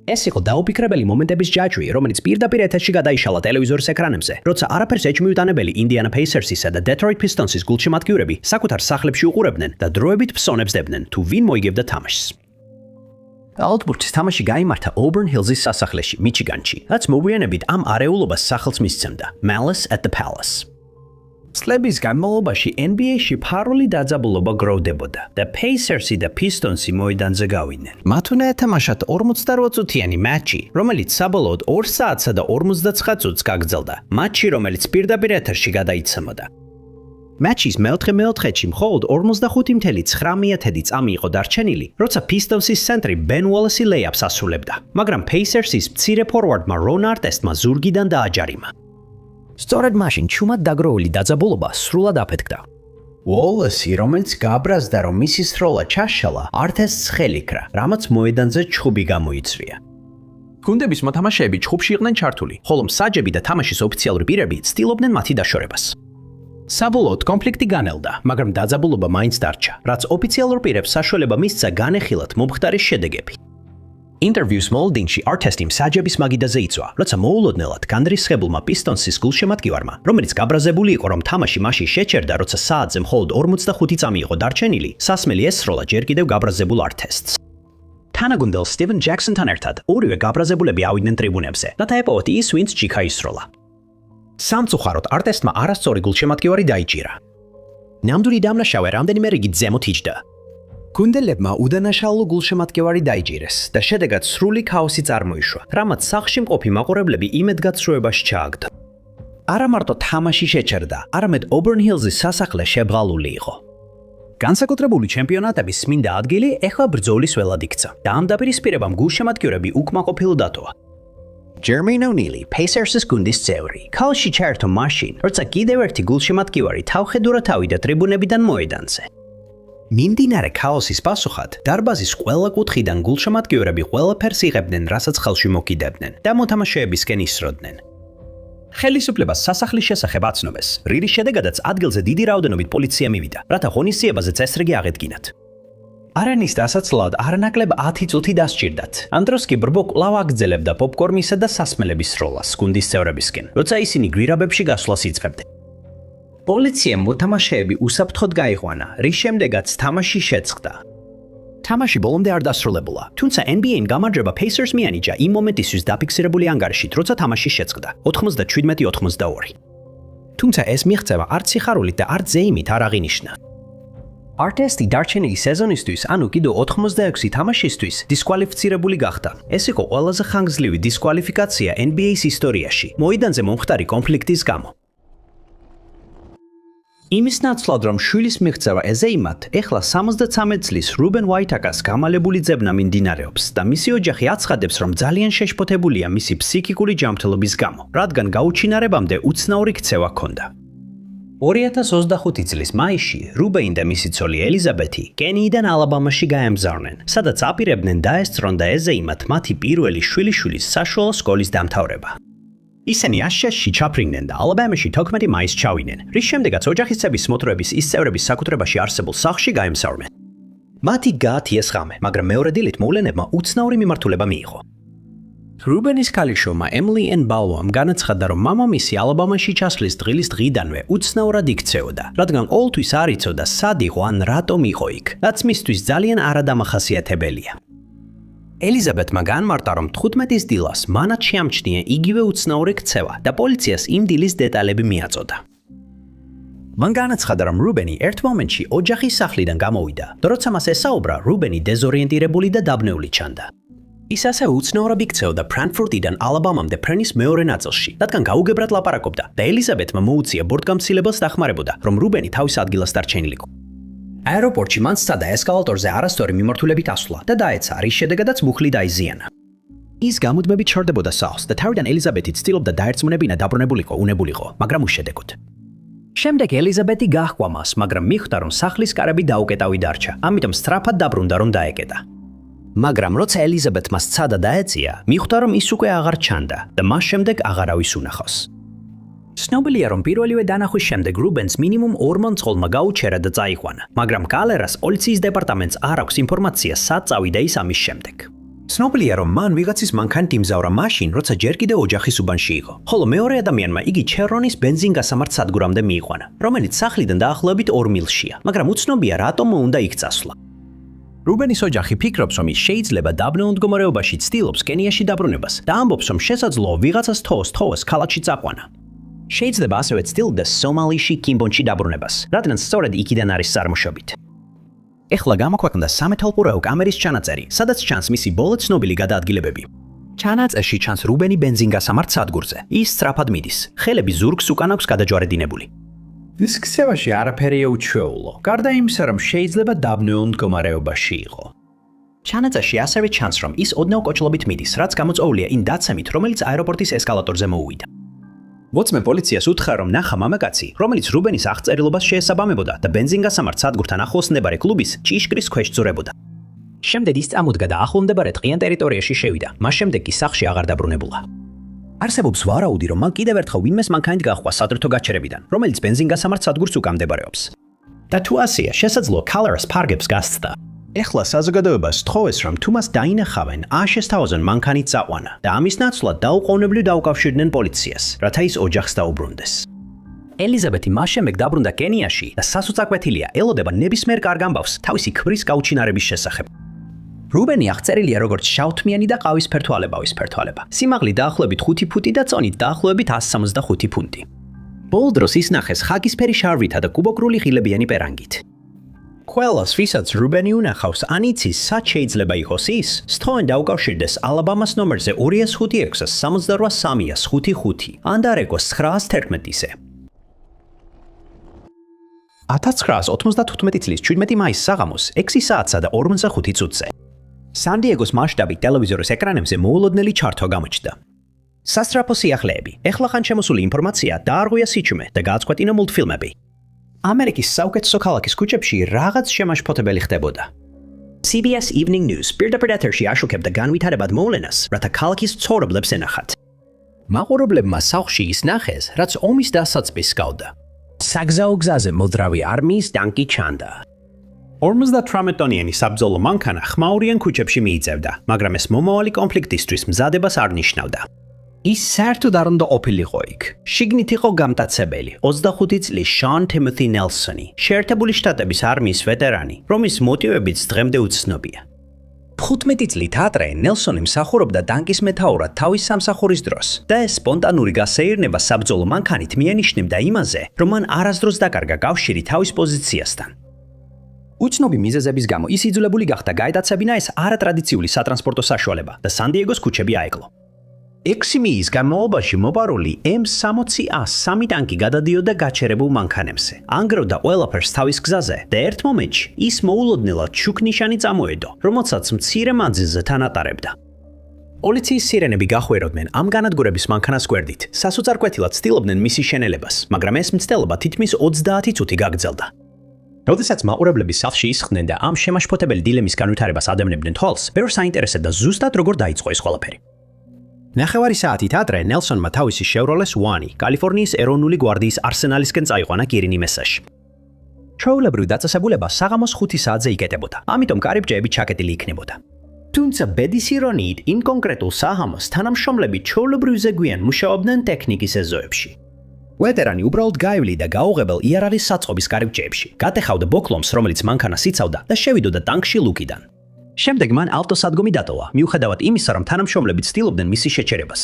[SPEAKER 1] ეს იყო დაუფიქრებელი მომენტების ჯაჭვი, რომელიც პირდაპირ ეთერში გადაიშალა ტელევიზორის ეკრანებზე, როცა არაფერს ეჭმიუტანებელი ინდიანა პეისერსისა და დეტროიტ პისტონსის გულშემატკივრები საკუთარ სახლებში უყურებდნენ და დროებით ფსონებს დებდნენ, თუ ვინ მოიგებდა თამაშს. ალტბურთის თამაში გაიმართა Auburn Hills-ის სასახლეში, მიჩიგანში, რაც მოგვიანებით ამ არეულობას სახელს მისცემდა Malice at the Palace. წლების განმავლობაში NBA-ში ფარული დაძაბულობა გროვდებოდა და Pacers-ი და Pistons-ი მოედანზე გავიდნენ. მათ უნდა ეთამაშათ 48 წუთიანი მატჩი, რომელიც საბოლოოდ 2 საათსა და 59 წუთს გაგრძელდა. მატჩი, რომელიც პირდაპირ ეთერში გადაიცემოდა. მატჩის მეოთხეში მხოლოდ 45.9 წამი იყო დარჩენილი, როცა Pistons-ის ცენტრი Ben Wallace-ი ლეიაპს ასრულებდა, მაგრამ Pacers-ის მცირე ფორვარდმა Ron Artestმა ზურგიდან დააჯარიმა. სწორედ მაშინ ჩუმად დაგროვილი დაძაბულობა სრულად აფეთქდა. Wallace-ი, რომელიც გააბრაზდა, რომ მისი სროლა ჩაშალა, Artest's ხელი ქრა, რამაც მოედანზე ჩხუბი გამოიწვია. გუნდების მოთამაშეები ჩხუბში იყვნენ ჩართული, ხოლო მსაჯები და თამაშის ოფიციალური პირები ცდილობდნენ მათი დაშორებას. საბოლოოდ კონფლიქტი განელდა, მაგრამ დაძაბულობა მაინც დარჩა, რაც ოფიციალურ პირებს საშუალება მისცა განეხილათ მომხდარი შედეგები. ინტერვიუს მოლოდინში Artest-ი მსაჯების მაგიდაზე იწვა, როცა მოულოდნელად განრისხებულმა Pistons-ის გულშემატკივარმა, რომელიც გაბრაზებული იყო, რომ თამაში მასში შეჩერდა, როცა საათზე მხოლოდ 45 წამი იყო დარჩენილი, სასმელი ესროლა ჯერ კიდევ გაბრაზებულ Artest-ს. თანაგუნდელ Steven Jackson-თან ერთად ორივე გაბრაზებულები ავიდნენ ტრიბუნებზე, რათა ეპოვოთ ის, ვინც ჯიქა ისროლა. სამწუხაროდ Artest-მა არასწორი გულშემატკივარი დაიჭირა. ნამდვილი დამნაშავე რამდენიმე რიგით ზემოთ იჯდა. გუნდელებმა უდანაშაულო გულშემატკივარი დაიჭირეს და შედეგად სრული ქაოსი წარმოიშვა, რამაც სახლში მყოფი მაყურებლები იმედგაცრუებაში ჩააგდო. არა მარტო თამაში შეჩერდა, არამედ Auburn Hills-ის სასახლე შებრალული იყო. განსაკუთრებული ჩემპიონატების წმინდა ადგილი ეხლა ბრძოლის ველად იქცა და ამ დაპირისპირებამ გულშემატკივრები უკმაყოფილო დატოვა. Jermaine O'Neal, Pacers-ის გუნდის წევრი, ქაოსში ჩაერთო მაშინ, როცა კიდევ ერთი გულშემატკივარი თავხედურად ავიდა ტრიბუნებიდან მოედანზე. მიმდინარე ქაოსის პასუხად, დარბაზის ყველა კუთხიდან გულშემატკივრები ყველაფერს იღებდნენ, რასაც ხელში მოკიდებდნენ და მოთამაშეებისკენ ისროდნენ. ხელისუფლებას სასახლის შესახებ აცნობეს, რის შედეგადაც ადგილზე დიდი რაოდენობით პოლიცია მივიდა, რათა ღონისძიებაზე წესრიგი აღედგინათ. არენის დასაცლად არანაკლებ 10 წუთი დასჭირდათ. ამ დროს კი ბრბო კვლავ აგრძელებდა პოპკორნისა და სასმელების სროლას გუნდის წევრებისკენ, როცა ისინი გვირაბებში გასვლას იწყებდნენ. პოლიციამ მოთამაშეები უსაფრთხოდ გაიყვანა, რის შემდეგაც თამაში შეწყდა. თამაში ბოლომდე არ დასრულებულა, თუმცა NBA-ն გამარჯვება Pacers მიანიჭა იმ მომენტისთვის დაფიქსირებული ანგარიშით, როცა თამაში შეწყდა 97-82. თუმცა ეს მიღწევა არც სიხარულით და არც ზეიმით არ აღინიშნა. Artest-ი დარჩენილი სეზონისთვის, ანუ კიდევ 86 თამაშისთვის დისკვალიფიცირებული გახდა. ეს იყო ყველაზე ხანგრძლივი დისკვალიფიკაცია NBA-ის ისტორიაში, მოედანზე მომხდარი კონფლიქტის გამო. იმის ნაცვლად, რომ შვილის მიღწევა ეზეიმათ, ეხლა 73 წლის Ruben Whitaker-ს გამალებული ძებნა მიმდინარეობს და მისი ოჯახი აცხადებს, რომ ძალიან შეშფოთებულია მისი ფსიქიკური ჯანმრთელობის გამო, რადგან გაუჩინარებამდე უცნაური ქცევა ჰქონდა. 2025 წლის მაისში Ruben და მისი ცოლი ელიზაბეთი კენიიდან ალაბამაში გაემგზავრნენ, სადაც აპირებდნენ დაესწრონ და ეზეიმათ მათი პირველი შვილიშვილის საშუალო სკოლის დამთავრება. ისინი აშშში ჩაფრინდნენ და ალაბამაში 12 მაისს ჩავიდნენ, რის შემდეგაც ოჯახის წევის მოთხრობის ის წევრების საკუთრებაში არსებულ სახლში გაემსავრნენ. მათი გაათიეს ღამე, მაგრამ მეორე დილით მოვლენებმა უცნაური მიმართულება მიიღო. რუბენის ქალიშვილმა ემლი ენ ბალუამ განაცხადა, რომ მამამისი ალაბამაში ჩასვლის დღის დღიდანვე უცნაურად იქცეოდა, რადგან ყოველთვის არ იცოდა სად იყო ან რატომ იყო იქ, რაც მისთვის ძალიან არადამახასიათებელია. ელიზაბეთმა განმარტა, რომ 15-ის დილას მანაც შეამჩნია იგივე უცნაური ქცევა და პოლიციას იმ დილის დეტალები მიაწოდა. მან განაცხადა, რომ რუბენი ერთ მომენტში ოჯახის სახლიდან გამოვიდა და როცა მას ესაუბრა, რუბენი დეზორიენტირებული და დაბნეული ჩანდა. ის ასე უცნაურად იქცეოდა ფრანკფურტიდან ალაბამამდე ფრენის მეორე ნაწილში, რადგან გაუგებრად ლაპარაკობდა და ელიზაბეთმა მოუწია ბორტგამცილებას დახმარებოდა, რომ რუბენი თავის ადგილას დარჩენილიყო. აეროპორტში მან სცადა ესკალატორზე არასწორი მიმართულებით ასვლა და დაეცა, რის შედეგადაც მუხლი დაიზიანა. ის გამუდმებით ჩერდებოდა სახლს და თავიდან ელიზაბეთი ცდილობდა დაერწმუნებინა დაბრუნებულიყო უნებულიყო, მაგრამ უშედეგოდ. შემდეგ ელიზაბეთი გაჰყვა მას, მაგრამ მიხვდა, რომ სახლის კარები დაუკეტავი დარჩა, ამიტომ სწრაფად დაბრუნდა, რომ დაეკეტა. მაგრამ როცა ელიზაბეთმა სცადა დაეწია, მიხვდა, რომ ის უკვე აღარ ჩანდა და მას შემდეგ აღარავის უნახავს. ცნობილია, რომ პირველივე დანახვის შემდეგ რუბენს მინიმუმ 2 მომწყოლმა გაუჩერა და წაიყვანა, მაგრამ კალერას პოლიციის დეპარტამენტს არ აქვს ინფორმაცია, სად წავიდა ის ამის შემდეგ. ცნობილია, რომ მან ვიღაცის მანქანით იმზავრა მაშინ, როცა ჯერ კიდევ ოჯახის უბანში იყო, ხოლო მეორე ადამიანმა იგი ჩერონის ბენზინგასამართ სადგურამდე მიიყვანა, რომელიც სახლიდან დაახლოებით 2 მილშია, მაგრამ უცნობია, რატომ უნდა იქ წასვლა. რუბენის ოჯახი ფიქრობს, რომ ის შეიძლება დაბნეულ მდგომარეობაში ცდილობს კენიაში დაბრუნებას და ამბობს, რომ შესაძლოა ვიღაცას თოვოს ქალაქში წაყვანა. შეიძლება ასევე ცდილდეს სომალიში კიმბონში დაბრუნებას, რადგან სწორედ იქიდან არის წარმოშობით. ეხლა გამოქვეყნდა სამეთვალყურეო კამერის ჩანაწერი, სადაც ჩანს მისი ბოლო ცნობილი გადაადგილებები. ჩანაწერში ჩანს რუბენი ბენზინგასამართ სადგურზე. ის სწრაფად მიდის, ხელები ზურგს უკან აქვს გადაჯვარედინებული. ის ქცევაში არაფერია უჩვეულო, გარდა იმისა, რომ შეიძლება დაბნეულ მდგომარეობაში იყო. ჩანაწერში ასევე ჩანს, რომ ის ოდნავ კოჭლობით მიდის, რაც გამოწვეულია იმ დაცემით, რომელიც აეროპორტის ესკალატორზე მოუვიდა. მოცმე პოლიციას უთხრა, რომ ნახა მამაკაცი, რომელიც რუბენის აღწერილობას შეესაბამებოდა და ბენზინგასამართ სადგურთან ახლოს მდებარე კლუბის ჭიშკრის ქვეშ ძურებოდა. შემდეგ ის წამოდგა და ახლომდებარე ტყიან ტერიტორიაში შევიდა, მას შემდეგ კი სახლში აღარ დაბრუნებულა. არსებობს ვარაუდი, რომ მან კიდევ ერთხელ ვინმეს მანქანით გაჰყვა სადროთო გაჩერებიდან, რომელიც ბენზინგასამართ სადგურს უკან მდებარეობს. და თუ ასეა, შესაძლოა კალერას ფარგებს გასცდა. ეხლა საზოგადოებას თხოვეს, რომ თუ მას დაინახავენ, აშესთავაზონ მანქანით წაყვანა და ამის ნაცვლად დაუყოვნებლივ დაუკავშირდნენ პოლიციას, რათა ის ოჯახს დაუბრუნდეს. ელიზაბეთი მას შემდეგ დაბრუნდა კენიაში და სასოწაკვეთილია ელოდება ნებისმიერ კარგ ამბავს თავისი ქმრის გაუჩინარების შესახებ. რუბენი აღწერილია როგორც შავთმიანი და ყავისფერ თვალება. სიმაღლე დაახლოებით 5 ფუტი და წონით დაახლოებით 165 ფუნტი. ბოლო დროს ის ნახეს ხაკისფერი შარვითა და კუბოკრული ღილებიანი პერანგით. ყველას, ვისაც რუბენი უნახავს, ან იცის, სად შეიძლება იყოს ის, სთხოვენ დაუკავშირდეს ალაბამას ნომერზე 205-683-355, ან დარეკოს 911-ზე. 1995 წლის 17 მაისს საღამოს 6 საათსა და 45 წუთზე. სან-დიეგოს მასშტაბით ტელევიზორის ეკრანებზე მოულოდნელი ჩართვა გამოჩნდა. სასწრაფო სიახლეები, ეხლახან შემოსული ინფორმაცია დაარღვია სიჩუმე და გააცქვეტინა მულტფილმები. ამერიკის საუკეთესო ქალაქის ქუჩებში რაღაც შემაშფოთებელი ხდებოდა. CBS Evening News პირდაპირ ეთერში აშუქებდა განვითარებად მოვლენას, რათა ქალაქის ცხოვრებლებს ენახათ. მაყურებლებმა სახლში ის ნახეს, რაც ომის დასაწყისს გავდა. საგზაო გზაზე მოძრავი არმიის ტანკი ჩანდა. 58 ტონიანი საბრძოლო მანქანა ხმაურიან ქუჩებში მიიწევდა, მაგრამ ეს მომავალი კონფლიქტისთვის მზადებას არ ნიშნავდა. ის საერთოდ არ უნდა ყოფილიყო იქ. შიგნით იყო გამტაცებელი 25 წლის შონ თიმოთი ნელსონი, შეერთებული შტატების არმიის ვეტერანი, რომლის მოტივებიც დღემდე უცნობია. 15 წლით ადრე ნელსონი მსახურობდა ტანკის მეთაურად თავის სამსახურის დროს და ეს სპონტანური გასეირნება საბრძოლო მანქანით მიანიშნებდა იმაზე, რომ მან არასდროს დაკარგა კავშირი თავის პოზიციასთან. უცნობი მიზეზების გამო ის იძულებული გახდა გაეტაცებინა ეს არატრადიციული სატრანსპორტო საშუალება და სან-დიეგოს ქუჩები აეკლო. 6 მიის განმავლობაში მოპარული M60A 3 ტანკი გადადიოდა გაჩერებულ მანქანებზე. ანგრევდა ყველაფერს თავის გზაზე და ერთ მომენტში ის მოულოდნელად შუქნიშანი წამოედო, რომელსაც მცირე მანძილზე თან ატარებდა. პოლიციის სირენები გახვეროდნენ ამ განადგურების მანქანას გვერდით. სასოწარკვეთილად ცდილობდნენ მისი შენელებას, მაგრამ ეს მცდელობა თითქმის 30 წუთი გაგრძელდა. როდესაც მაყურებლები სახლში ისხდნენ და ამ შემაშფოთებელი დილემის განვითარებას ადევნებდნენ თვალს, ბევრს აინტერესებდა ზუსტად როგორ დაიწყო ეს ყველაფერი. ნახევარი საათით ადრე ნელსონმა თავისი Chevrolet Swanee კალიფორნიის ეროვნული გვარდიის არსენალისკენ წაიყვანა კირინი მესაში. ჩვეულებრივ დაწესებულება საღამოს 5 საათზე იკეტებოდა, ამიტომ კარიბჭეები ჩაკეტილი იქნებოდა. თუმცა ბედის ირონიით, იმ კონკრეტულ საღამოს თანამშრომლები ჩვეულებრივ ზეგვიან მუშაობდნენ ტექნიკის ეზოებში. ვეტერანი უბრალოდ გაივლიდა გაუღებელ იარაღის საწყობის კარიბჭეებში, გატეხავდა ბოკლომს, რომელიც მანქანას იცავდა და შევიდოდა ტანკში ლუკიდან. შემდეგ მან ავტოსადგომი დატოვა, მიუხედავად იმისა, რომ თანამშრომლები ცდილობდნენ მისი შეჩერებას.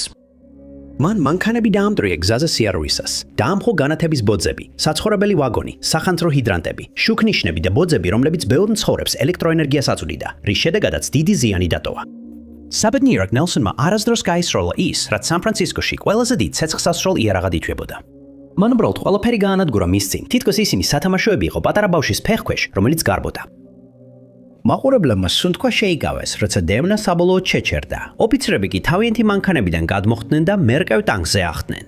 [SPEAKER 1] მან მანქანები დაამტრია გზაზე სიარულისას, დაამხო განათების ბოძები, საცხოვრებელი ვაგონი, სახანძრო ჰიდრანტები, შუქნიშნები და ბოძები, რომლებიც ბევრ მცხოვრებს ელექტროენერგიას აწვდიდა, რის შედეგადაც დიდი ზიანი დატოვა. საბედნიეროდ ნელსონმა არასდროს გაისროლა ის, რაც სან-ფრანცისკოში ყველაზე დიდ ცეცხლსასროლ იარაღად ითვლებოდა. მან უბრალოდ ყველაფერი გაანადგურა მის წინ, თითქოს ისინი სათამაშოები იყო პატარა ბავშვის ფეხქვეშ, რომელიც გარბოდა. მაყურებლებმა სუნთქვა შეიკავეს, როცა დევნა საბოლოოდ შეჩერდა. ოფიცრები კი თავიანთი მანქანებიდან გადმოხვდნენ და მერკევ ტანკზე ახდნენ.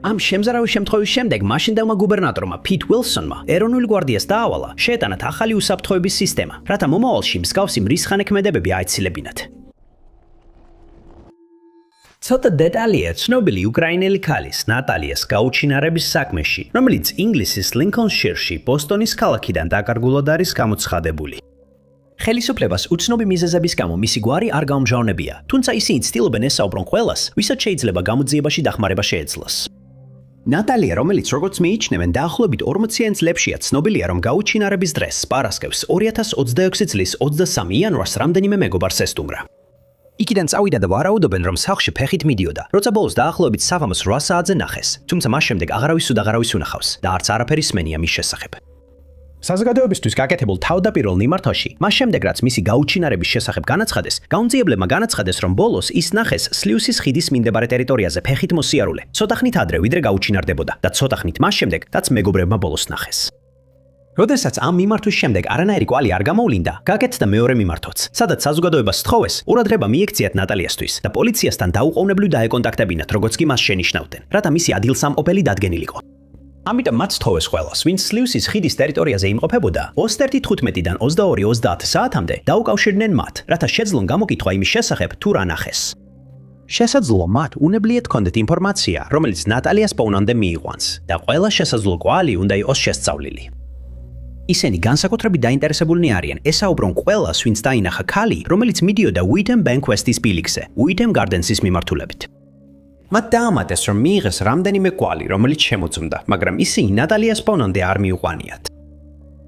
[SPEAKER 1] ამ შემზარავი შემთხვევის შემდეგ მაშინდელმა გუბერნატორმა პიტ ვილსონმა ეროვნული გვარდიას დაავალა შეეტანათ ახალი უსაფრთხოების სისტემა, რათა მომავალში მსგავსი მრისხანექმედებები აეცილებინათ. ცოტა დეტალია ცნობილი უკრაინელი ქალის ნატალიას გაუჩინარების საქმეში, რომელიც ინგლისის ლინკოლნშირში ბოსტონის ქალაქიდან დაკარგულად არის გამოცხადებული. ხელისუფლებას უცნობი მიზეზების გამო მისი გვარი არ გაუმჟავნებია, თუმცა ისინი ცდილობენ ესაუბრონ ყველას, ვისაც შეიძლება გამოძიებაში დახმარება შეეძლოს. ნატალია, რომელიც როგორც მიიჩნევენ, დაახლოებით 40-იან წლებშია ცნობილია, რომ გაუჩინარების დღეს პარასკევს 2026 წლის 23 იანვარს რამდენიმე მეგობარს ესტუმრა. იქიდან წავიდა და ვარაუდობენ, რომ სახლში ფეხით მიდიოდა, როცა ბოლოს დაახლოებით საღამოს 8 საათზე ნახეს, თუმცა მას შემდეგ აღარავის უნახავს და არც არაფერი სმენია მის შესახებ. საზოგადოებისთვის გაკეთებულ თავდაპირველ მიმართვაში, მას შემდეგ რაც მისი გაუჩინარების შესახებ განაცხადეს, გაუნწიებლებმა განაცხადეს, რომ ბოლოს ის ნახეს სლიუსის ხიდის მიმდებარე ტერიტორიაზე ფეხით მოსიარულე, ცოტა ხნით ადრე ვიდრე გაუჩინარდებოდა და ცოტა ხნით მას შემდეგ, რაც მეგობრებმა ბოლოს ნახეს. როდესაც ამ მიმართვის შემდეგ არანაირი კვალი არ გამოვლინდა, გაკეთდა მეორე მიმართვაც, სადაც საზოგადოებას სთხოვეს ყურადღება მიექციათ ნატალიასთვის და პოლიციასთან დაუყოვნებლივ დაეკონტაქტებინათ, როგორც კი მას შენიშნავდნენ, რათა მისი ადგილსამყოფელი დადგენილიყო. ამიტომ მათ სთხოვეს ყველას, ვინც სლიუსის ხიდის ტერიტორიაზე იმყოფებოდა, 21:15-დან 22:30 საათამდე დაუკავშირდნენ მათ, რათა შეძლონ გამოკითხვა იმის შესახებ, თუ რა ნახეს. შესაძლოა მათ უნებლიეთ ჰქონდეთ ინფორმაცია, რომელიც ნატალიას პოვნამდე მიიყვანს და ყველა შესაძლო კვალი უნდა იყოს შესწავლილი. ისინი განსაკუთრებით დაინტერესებულნი არიან ესაუბრონ ყველას, ვინც დაინახა ქალი, რომელიც მიდიოდა Wheaton Bank West-ის ბილიქზე, Wheaton Gardens-ის მიმართულებით. მათ დაამატეს, რომ მიიღეს რამდენიმე კვალი, რომელიც შემოწმდა, მაგრამ ისინი ნატალიას პოვნამდე არ მიუყვანიათ.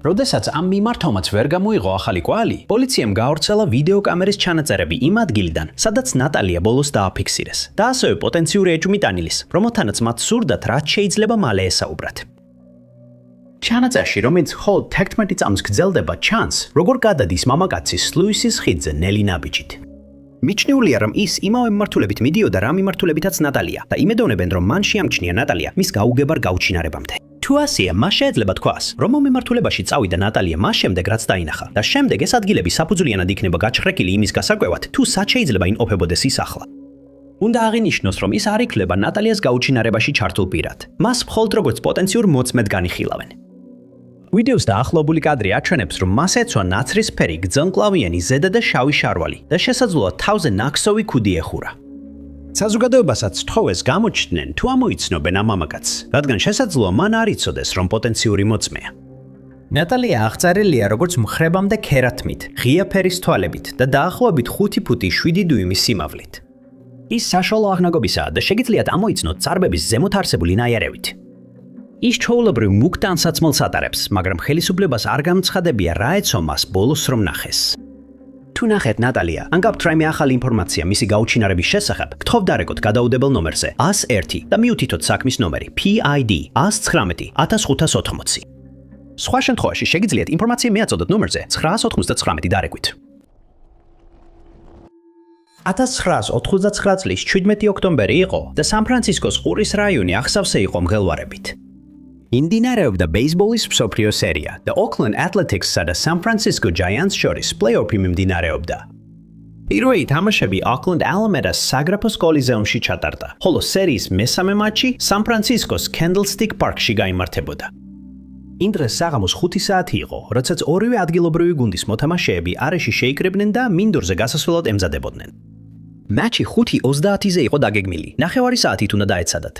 [SPEAKER 1] როდესაც ამ მიმართვამაც ვერ გამოიღო ახალი კვალი, პოლიციამ გაავრცელა ვიდეო კამერის ჩანაწერები იმ ადგილიდან, სადაც ნატალია ბოლოს დააფიქსირეს და ასევე პოტენციური ეჭვმი ტანილის, რომელთანაც მათ სურდათ რაც შეიძლება მალე ესაუბრათ. ჩანაწერში, რომელიც მხოლოდ 11 წამს გრძელდება, ჩანს, როგორ გადადის მამაკაცი სლიუსის ხიდზე ნელი ნაბიჯით. მიჩნეულია, რომ ის იმავე მიმართულებით მიდიოდა რა მიმართულებითაც ნატალია და იმედოვნებენ, რომ მან შეამჩნია ნატალია მის გაუგებარ გაუჩინარებამდე. თუ ასეა, მას შეიძლება თქვას, რომ ამ მიმართულებაში წავიდა ნატალია მას შემდეგ, რაც დაინახა და შემდეგ ეს ადგილები საფუძვლიანად იქნება გაჩხრეკილი იმის გასაკვევად, თუ სად შეიძლება ინყოფებოდეს ის ახლა. უნდა აღინიშნოს, რომ ის არ ითვლება ნატალიას გაუჩინარებაში ჩართულ პირად. მას მხოლოდ როგორც პოტენციურ მოწმედ განიხილავენ. ვიდეოს დაახლოებული კადრი აჩვენებს, რომ მას ეცვა ნაცრისფერი გრძელმკლავიანი ზედა და შავი შარვალი და შესაძლოა თავზე ნაკსოვი ქუდი ეხურა. საზოგადოებასაც თხოვეს გამოჩნდნენ თუ ამოიცნობენ ამ მამაკაცს, რადგან შესაძლოა მან არ იცოდეს, რომ პოტენციური მოწმეა. ნატალია აღწერილია როგორც მხრებამდე ქერათმით, ღია ფერის თვალებით და დაახლოებით 5 ფუტი 7 დუიმის სიმავლით. ის საშუალო აღნაგობისაა და შეგიძლიათ ამოიცნოთ წარბების ზემოთ არსებული ნაიარევით. ის ჩვეულებრივ მუქ ტანსაცმელს ატარებს, მაგრამ ხელისუფლებას არ გამცხადებია რა ეცვა მას ბოლოს რომ ნახეს. თუ ნახეთ ნატალია, ან გაქვთ რაიმე ახალი ინფორმაცია მისი გაუჩინარების შესახებ, გთხოვთ დარეკოთ გადაუდებელ ნომერზე 101 და მიუთითოთ საქმის ნომერი PID 119 1580. სხვა შემთხვევაში შეგიძლიათ ინფორმაცია მიაწოდოთ ნომერზე 999 დარეკვით. 1999 წლის 17 ოქტომბერი იყო და სან-ფრანცისკოს ყურის რაიონი ახსავსე იყო მღელვარებით. იმდინარეობდა ბეისბოლის მსოფლიო სერია და Oakland Athletics-სა და San Francisco Giants შორის პლეიოფი მიმდინარეობდა. პირველი თამაშები Oakland Alameda's საგრაფოს კოლიზეუმში ჩატარდა, ხოლო სერიის მესამე მატჩი სან-ფრანცისკოს Candlestick Park-ში გაიმართებოდა. იმ დღეს საღამოს 5 საათი იყო, როდესაც ორივე ადგილობრივი გუნდის მოთამაშეები არეში შეიკრებდნენ და მინდორზე გასასვლელად ემზადებოდნენ. Match-ი 5:30-ზე იყო დაგეგმილი. ნახევარი საათით უნდა დაეცადათ.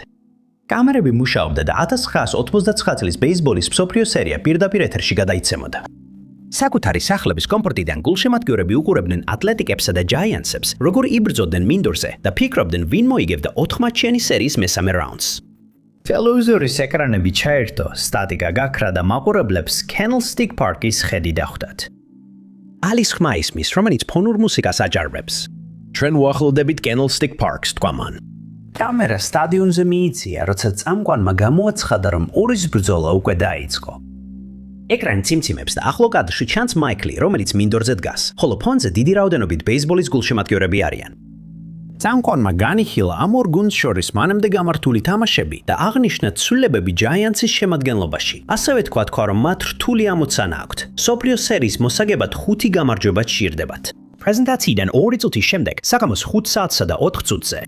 [SPEAKER 1] კამერები მუშაობდა და 1999 წლის ბეისბოლის მსოფლიო სერია პირდაპირ ეთერში გადაიცემოდა. საკუთარი სახლების კომფორტიდან გულშემატკივრები უყურებდნენ ატლეტიკებსა და ჯაიანტსებს, როგორ იბრძოდნენ მინდორზე და ფიქრობდნენ, ვინ მოიგებდა 4 მატჩიანი სერიის მესამე რაუნდს. ტელევიზორის ეკრანები ჩაერთო, სტატიკა გაქრა და მაყურებლებს Candlestick Park-ის ხედი დახვდათ. ალის ხმა ისმის, რომელიც ფონურ მუსიკას აჯარებს. ჩვენ ვახლოვდებით Candlestick Park-ს, თქვა მან. კამერა სტადიონზე მიიწია, როცა წამყვანმა გამოაცხადა, რომ ორის ბრძოლა უკვე დაიწყო. ეკრანი ციმციმებს და ახლო კადრში ჩანს მაიკლი, რომელიც მინდორზე დგას, ხოლო ფონზე დიდი რაოდენობით ბეისბოლის გულშემატკივრები არიან. წამყვანმა განიხილა ამ ორ გუნდს შორის მანამდე გამართული თამაშები და აღნიშნა ცვლილებები ჯაიანტსის შემადგენლობაში. ასევე თქვა, რომ მათ რთული ამოცანა აქვთ. მსოფლიო სერიის მოსაგებად 5 გამარჯვება სჭირდებათ. პრეზენტაციიდან 2 წუთის შემდეგ, საკამოს 5 საათსა და 4 წუთზე,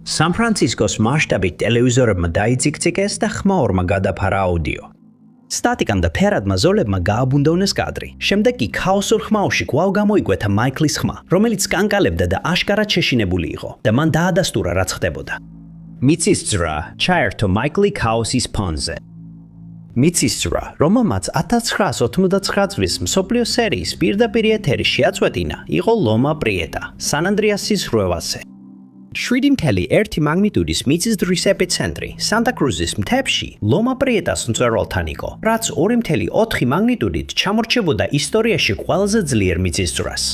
[SPEAKER 1] სან-ფრანცისკოს მასშტაბით ტელევიზორებმა დაიწიკწიკეს და ხმაურმა გადაფარა აუდიო. სტატიკამ და ფერადმა ზოლებმა გააბუნდოვნეს კადრი. შემდეგ კი ქაოსურ ხმაურში კვლავ გამოიკვეთა მაიკლის ხმა, რომელიც კანკალებდა და აშკარად შეშინებული იყო და მან დაადასტურა რაც ხდებოდა. მიწის ძრა ჩაერთო მაიკლი ქაოსის ფონზე. მიწის ძრა, რომელმაც 1989 წლის მსოფლიო სერიის პირდაპირ ეთერი შეაწყვეტინა, იყო ლომა პრიეტა, სან-ანდრეასის რუევაზე. 7.1 მაგნიტუდის მიწის ძვრის ეპიცენტრი სანტა-კრუზის მთებში ლომა პრიეტას მწვერვალთან იყო, რაც 2.4 მაგნიტუდით ჩამორჩებოდა ისტორიაში ყველაზე ძლიერ მიწის ძვრას.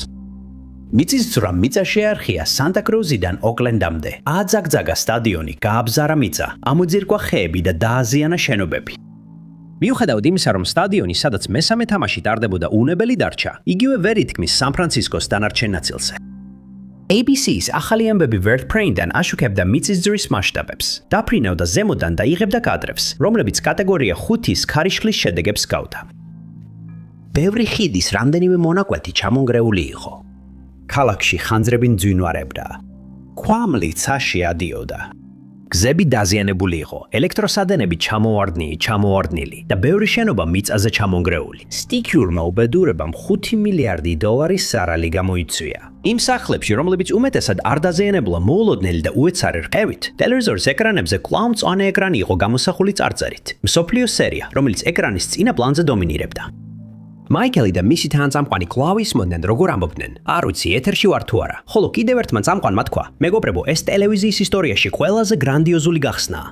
[SPEAKER 1] მიწის ძვრამ მიწა შეარხია სანტა-კრუზიდან ოკლენდამდე. აძაგძაგა სტადიონი, გააბზარა მიწა, ამოძირკვა ხეები და დააზიანა შენობები. მიუხედავად იმისა, რომ სტადიონი, სადაც მესამე თამაში ტარდებოდა, უნებელი დარჩა, იგივე ვერ ითქმის სან-ფრანცისკოს დანარჩენ ნაწილზე. ABC-ის ახალი ამბები ვერტ პრეინდან აშუქებდა მიწის ძვრის მასშტაბებს. დაფრინავდა ზემოდან და იღებდა კადრებს, რომლებიც კატეგორია 5-ის ქარიშხლის შედეგებს ჰგავდა. ბევრი ხიდის რამდენიმე მონაკვეთი ჩამონგრეული იყო. ქალაქში ხანძრები მძვინვარებდა. ქვამლი ცაში ადიოდა. გზები დაზიანებული იყო, ელექტროსადენები ჩამოვარდნილი და ბევრი შენობა მიწაზე ჩამონგრეული. სტიქიურმა უბედურებამ $5 მილიარდი სარალი გამოიწვია. იმ სახლებში, რომლებიც უმეტესად არ დაზიანებულა მოულოდნელი და უეცარი რყევით, ტელევიზორის ეკრანებზე კვლავ მწვანე ეკრანი იყო გამოსახული წარწერით. მსოფლიო სერია, რომელიც ეკრანის წინა პლანზე დომინირებდა. მაიკელი და მისი თანაწამყვანი კვლავ ისმოდნენ, როგორ ამბობდნენ. არ ვიცი, ეთერში ვარ თუ არა, ხოლო კიდევ ერთმა წამყვანმა თქვა, მეგობრებო, ეს ტელევიზიის ისტორიაში ყველაზე გრანდიოზული გახსნაა.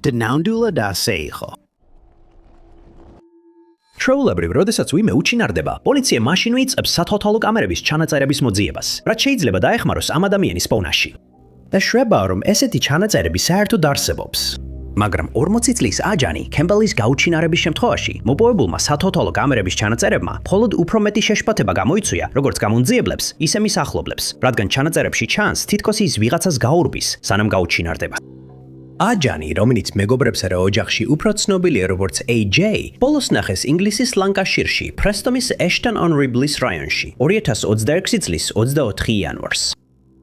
[SPEAKER 1] და ნამდვილად ასე იყო. ჩვეულებრივ, როდესაც ვიმე უჩინარდება, პოლიცია მაშინ იწყებს სათვალთვალო კამერების ჩანაწერების მოძიებას, რაც შეიძლება დაეხმაროს ამ ადამიანის პოვნაში. და შვებაა, რომ ესეთი ჩანაწერები საერთოდ არსებობს. მაგრამ 40 წლის აჯანი კემბელის გაუჩინარების შემთხვევაში მოპოვებულმა სათვალთვალო კამერების ჩანაწერებმა მხოლოდ უფრო მეტი შეშფოთება გამოიწვია, როგორც გამონძიებლებს, ისე მის ახლობლებს, რადგან ჩანაწერებში ჩანს, თითქოს ის ვიღაცას გაურბის, სანამ გაუჩინარდება. აჯანი, რომელიც მეგობრებსა და ოჯახში უფრო ცნობილია როგორც AJ, ბოლოს ნახეს ინგლისის ლანკაშირში, პრესტონის ეშტონ-on-რიბლის რაიონში, 2026 წლის 24 იანვარს.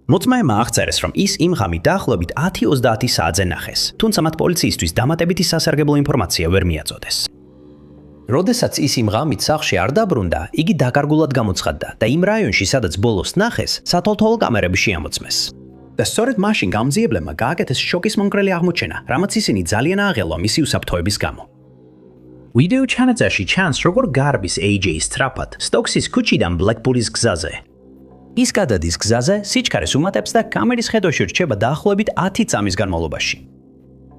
[SPEAKER 1] მოწმეებმა აღწერეს, რომ ის იმ ღამით დაახლოებით 10:30 საათზე ნახეს, თუმცა მათ პოლიციისთვის დამატებითი სასარგებლო ინფორმაცია ვერ მიაწოდეს. როდესაც ის იმ ღამით სახლში არ დაბრუნდა, იგი დაკარგულად გამოცხადდა და იმ რაიონში, სადაც ბოლოს ნახეს, სათვალთვალო კამერები შეამოწმეს. და სწორედ მაშინ გამძიებლებმა გააკეთეს შოკის მომგვრელი აღმოჩენა, რამაც ისინი ძალიან ააღელვა მისი უსაფრთხოების გამო. ვიდეო ჩანაწერში ჩანს, როგორ გარბის AJ სწრაფად სტოქსის ქუჩიდან ბლეკპულის გზაზე. ის გადადის გზაზე, სიჩქარეს უმატებს და კამერის ხედვაში რჩება დაახლოებით 10 წამის განმავლობაში.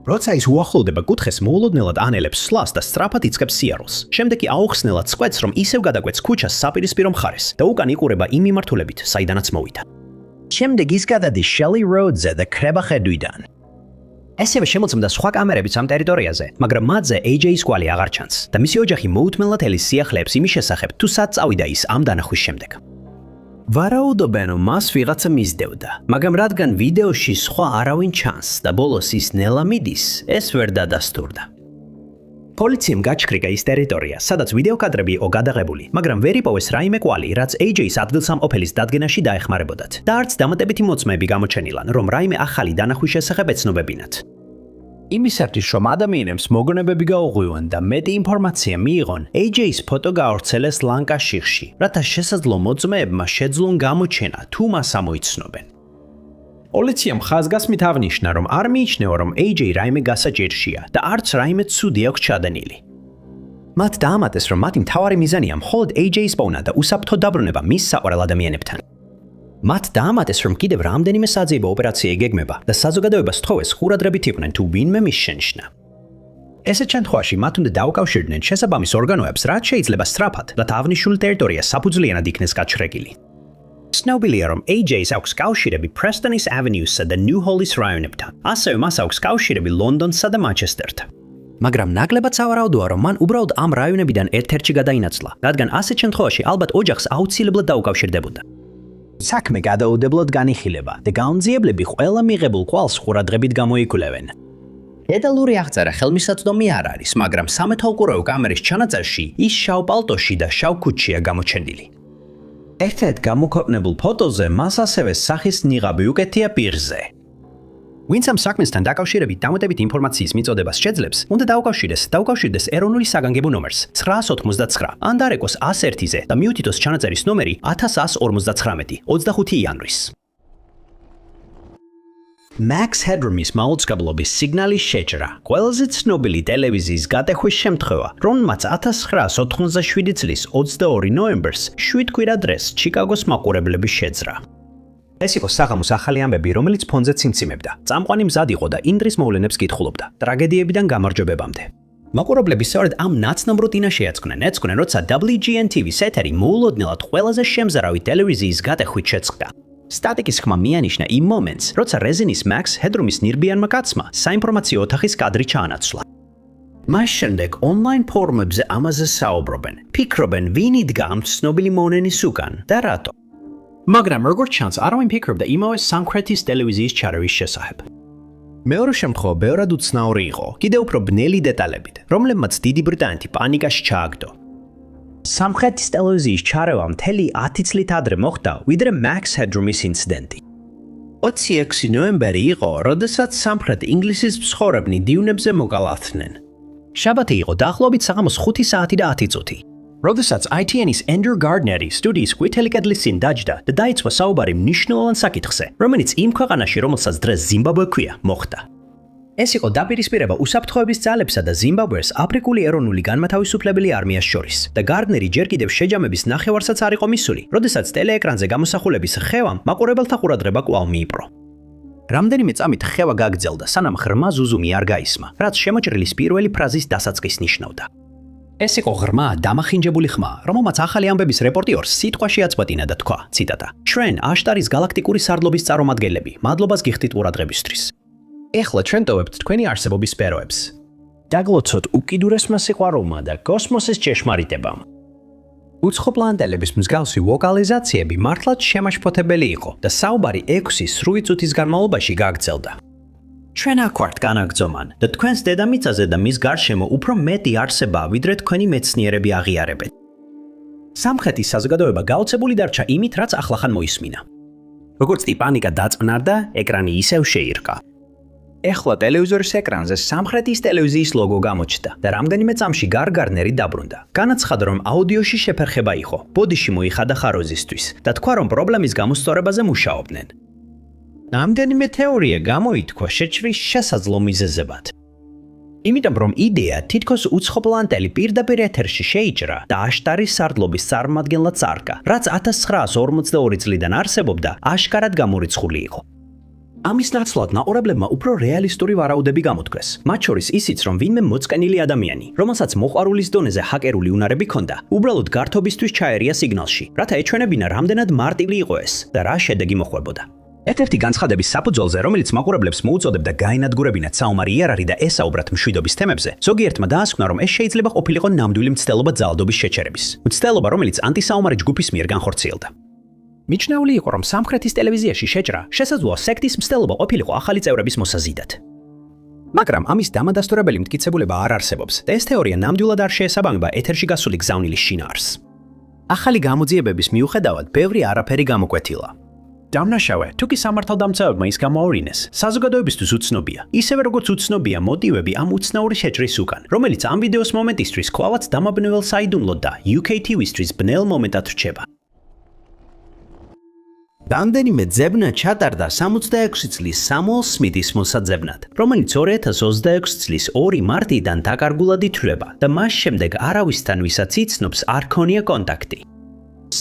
[SPEAKER 1] როცა ის უახლოვდება კუთხეს, მოულოდნელად ანელებს სვლას და სწრაფად იწყებს სიარულს. შემდეგ კი აუხსნელად წყვეტს, რომ ისევ გადაკვეთს ქუჩას საპირისპირო მხარეს და უკან იყურება იმ მიმართულებით, საიდანაც მოვიდა. შემდეგ ის გადადის Shelley Road-ზე და ქრება ხედვიდან. ესევე შემოწმდა სხვა კამერებიც ამ ტერიტორიაზე, მაგრამ მათზე AJ-ის კვალი აღარ ჩანს და მისი ოჯახი მოუთმენლად ელის სიახლეებს იმის შესახებ, თუ სად წავიდა ის ამ დანახვის შემდეგ. ვარაუდობენ, რომ მას ვიღაცა მისდევდა, მაგრამ რადგან ვიდეოში სხვა არავინ ჩანს და ბოლოს ის ნელა მიდის, ეს ვერ დადასტურდა. პოლიციამ გაჩქრიკა ის ტერიტორია, სადაც ვიდეო კადრები იყო გადაღებული, მაგრამ ვერ იპოვეს რაიმე კვალი, რაც AJ-ის ადგილსამყოფელის დადგენაში დაეხმარებოდათ. და არც დამატებითი მოწმეები გამოჩენილან, რომ რაიმე ახალი დანახვის შესახებ ეცნობებინათ. იმისათვის, რომ ადამიანებს მოგონებები გაუღვივონ და მეტი ინფორმაცია მიიღონ, AJ-ის ფოტო გაავრცელეს ლანკაშირში, რათა შესაძლო მოწმეებმა შეძლონ გამოჩენა თუ მას ამოიცნობენ. პოლიციამ ხაზგასმით აღნიშნა, რომ არ მიიჩნევა, რომ AJ რაიმე გასაჭირშია და არც რაიმე ცუდი აქვს ჩადენილი. მათ დაამატეს, რომ მათი მთავარი მიზანია მხოლოდ AJ-ის პოვნა და უსაფრთხო დაბრუნება მის საყვარელ ადამიანებთან. მათ დაამატეს, რომ კიდევ რამდენიმე საძიებო ოპერაცია იგეგმება და საზოგადოებას თხოვეს ხურადღებით იყვნენ თუ ვინმე მის შენიშვნა. ესეთ შემთხვევაში მათ უნდა დაუკავშირდნენ შესაბამის ორგანოებს, რაც შეიძლება სწრაფად და აღნიშნული ტერიტორია საფუძვლიანად იქნეს გაჩრეგილი. ცნობილია, რომ AJ-ს აქვს კავშირები Prestonis Avenue-სა და New Hollis რაიონებთან. ასევე მას აქვს კავშირები ლონდონსა და მანჩესტერთან. მაგრამ ნაკლებად სავარაუდოა, რომ მან უბრალოდ ამ რაიონებიდან ერთ-ერთში გადაინაცვლა, რადგან ასეთ შემთხვევაში ალბათ ოჯახს აუცილებლად დაუკავშირდებოდა. საქმე გადაუდებლად განიხილება და გაუნძიებლები ყველა მიღებულ კვალს ყურადღებით გამოიკვლევენ. დეტალური აღწერა ხელმისაწვდომი არ არის, მაგრამ სამეთვალყურეო კამერის ჩანაწერში ის შავ პალტოში და შავ ქუდშია გამოჩენილი. ერთ-ერთ გამოქვეყნებულ ფოტოზე მას ასევე სახის ნიღაბი უკეთია პირზე. ვინც ამ საქმესთან დაკავშირებით დამატებით ინფორმაციის მიწოდებას შეძლებს, უნდა დაუკავშირდეს ეროვნული საგანგებო ნომერს 999 ან დარეკოს 101-ზე და მიუთითოს ჩანაწერის ნომერი 1159 25 იანვრის. Max Headroom-ის მაუწყებლობის სიგნალის შეჭრა, ყველაზე ცნობილი ტელევიზიის გატეხვის შემთხვევა, რომელმაც 1987 წლის 22 ნოემბერს 7 კვირა დღეს ჩიკაგოს მაყურებლები შეძრა. ეს იყო საღამოს ახალი ამბები, რომელიც ფონზე ციმციმებდა. წამყვანი მზად იყო და იმ დღის მოვლენებს კითხულობდა, ტრაგედიებიდან გამარჯვებებამდე. მაყურებლები სწორედ ამ ნაცნობ რუტინაში ეწყვნენ, როცა WGN TV-ს ეთერი მოულოდნელად ყველაზე შემზარავი ტელევიზიის გატეხვით შეწყდა. სტატიკის ხმა მიანიშნა იმ მომენტს, როცა რეზინის Max Headroom-ის ნირბიანმა კაცმა საინფორმაციო ოთახის კადრი ჩაანაცვლა. მას შემდეგ ონლაინ ფორუმებზე ამაზე საუბრობენ, ფიქრობენ, ვინ იდგა ამ ცნობილი მონენის უკან და რატო. მაგრამ როგორც ჩანს, არავინ ფიქრობდა იმავე სამხრეთის ტელევიზიის ჩარევის შესახებ. მეორე შემთხვევა ბევრად უცნაური იყო, კიდევ უფრო ბნელი დეტალებით, რომლებმაც დიდი ბრიტანეთი პანიკაში ჩააგდო. სამხრეთის ტელევიზიის ჩარევა მთელი 10 წლით ადრე მოხდა, ვიდრე Max Headroom-ის ინციდენტი. 26 ნოემბერი იყო, როდესაც სამხრეთ ინგლისის მსხორებნი დიუნებზე მოკალათდნენ. შაბათი იყო დაახლოებით საღამოს 5 საათი და 10 წუთი. როდესაც ITN-ის Andrew Gardner-ი სტუდიის ყვითელი კედლის წინ დაჯდა და დაიწყო საუბარი მნიშვნელოვან საკითხზე, რომელიც იმ ქვეყანაში, რომელსაც დღეს ზიმბაბვე ქვია, მოხდა. ეს იყო დაპირისპირება უსაფრთხოების ძალებსა და ზიმბაბვეს აფრიკული ეროვნული განმათავისუფლებელი არმიას შორის და გარდნერი ჯერ კიდევ შეჯამების ნახევარსაც არ იყო მისული, როდესაც ტელეეკრანზე გამოსახულების ხევამ მაყურებელთა ყურადღება კვლავ მიიპყრო. რამდენიმე წამით ხევა გაგრძელდა, სანამ ღრმა ზუზუმი არ გაისმა, რაც შემოჭრილის პირველი ფრაზის დასაწყისს ნიშნავდა. ეს იყო ღრმა, დამახინჯებული ხმა, რომელმაც ახალი ამბების რეპორტიორს სიტყვაში აწყვეტინა და თქვა, ციტატა: "ჩვენ აშტარის galaktikuri სარდლობის წარმომადგენლები, მადლობას გიხდით ყურადღებისთვის. ეხლა ჩვენ ტოვებთ თქვენი არსებობის სფეროებს. დაგლოცოთ უკიდურესმა სიყვარულმა და კოსმოსის ჭეშმარიტებამ." უცხოპლანეტელების მსგავსი ვოკალიზაციები მართლაც შემაშფოთებელი იყო და საუბარი 6 წუთის განმავლობაში გაგრძელდა. ჩვენ აქ ვართ განაგრძომან და თქვენს დედამიწაზე და მის გარშემო უფრო მეტი არსება, ვიდრე თქვენი მეცნიერები აღიარებენ. სამხრეთის საზოგადოება გაოცებული დარჩა იმით, რაც ახლახან მოისმინა. როგორც პანიკა დაწყნარდა, ეკრანი ისევ შეირყა. ეხლა ტელევიზორის ეკრანზე სამხრეთის ტელევიზიის ლოგო გამოჩნდა და რამდენიმე წამში გარგარნერი დაბრუნდა. განაცხადა, რომ აუდიოში შეფერხება იყო, ბოდიში მოიხადა ხაროზისთვის და თქვა, რომ პრობლემის გამოსწორებაზე მუშაობდნენ. რამდენიმე თეორია გამოითქვა შეჭრის შესაძლო მიზეზებად. იმიტომ რომ იდეა თითქოს უცხოპლანეტელი პირდაპირ ეთერში შეიჭრა და აშტარის სარდლობის წარმომადგენლად წარკა, რაც 1942 წლიდან არსებობდა, აშკარად გამორიცხული იყო. ამის ნაცვლად მაყურებლებმა უფრო რეალისტური ვარაუდები გამოთქვეს, მათ შორის ისიც, რომ ვინმე მოწყენილი ადამიანი, რომელსაც მოყვარულის დონეზე ჰაკერული უნარები ჰქონდა, უბრალოდ გართობისთვის ჩაერია სიგნალში, რათა ეჩვენებინა რამდენად მარტივი იყო ეს და რა შედეგი მოხვდებოდა. ერთ-ერთი განცხადების საფუძველზე, რომელიც მაყურებლებს მოუწოდებდა გაენადგურებინათ საომარი იარაღი და ესაუბრათ მშვიდობის თემებზე, ზოგიერთმა დაასკვნა, რომ ეს შეიძლება ყოფილიყო ნამდვილი მცდელობა ძალადობის შეჩერების. მცდელობა, რომელიც ანტისაომარი ჯგუფის მიერ განხორციელდა. მიჩნეული იყო, რომ სამხრეთის ტელევიზიაში შეჭრა შესაძლოა სექტის მცდელობა ყოფილიყო ახალი წევრების მოსაზიდად. მაგრამ ამის დამადასტურებელი მტკიცებულება არ არსებობს და ეს თეორია ნამდვილად არ შეესაბამება ეთერში გასული გზავნილის შინაარსს. ახალი გამოძიებების მიუხედავად, ბევრი არაფერი გამოკვეთილა. დამნაშავე, თუკი სამართალდამცავებმა ის გამოავრინეს, საზოგადოებისთვის უცნობია, ისევე როგორც უცნობია მოტივები ამ უცნაური შეჭრის უკან, რომელიც ამ ვიდეოს მომენტისთვის კვლავაც დამაბნეველს აიდუმლოთ და UK TV-ისთვის ბნელ მომენტად რჩება. რამდენიმე ძებნა ჩატარდა 66 წლის სამუელ სმითის მოსაძებნად, რომელიც 2026 წლის 2 მარტიდან დაკარგულად ითვლება და მას შემდეგ არავისთან, ვისაც იცნობს, არ ქონია კონტაქტი.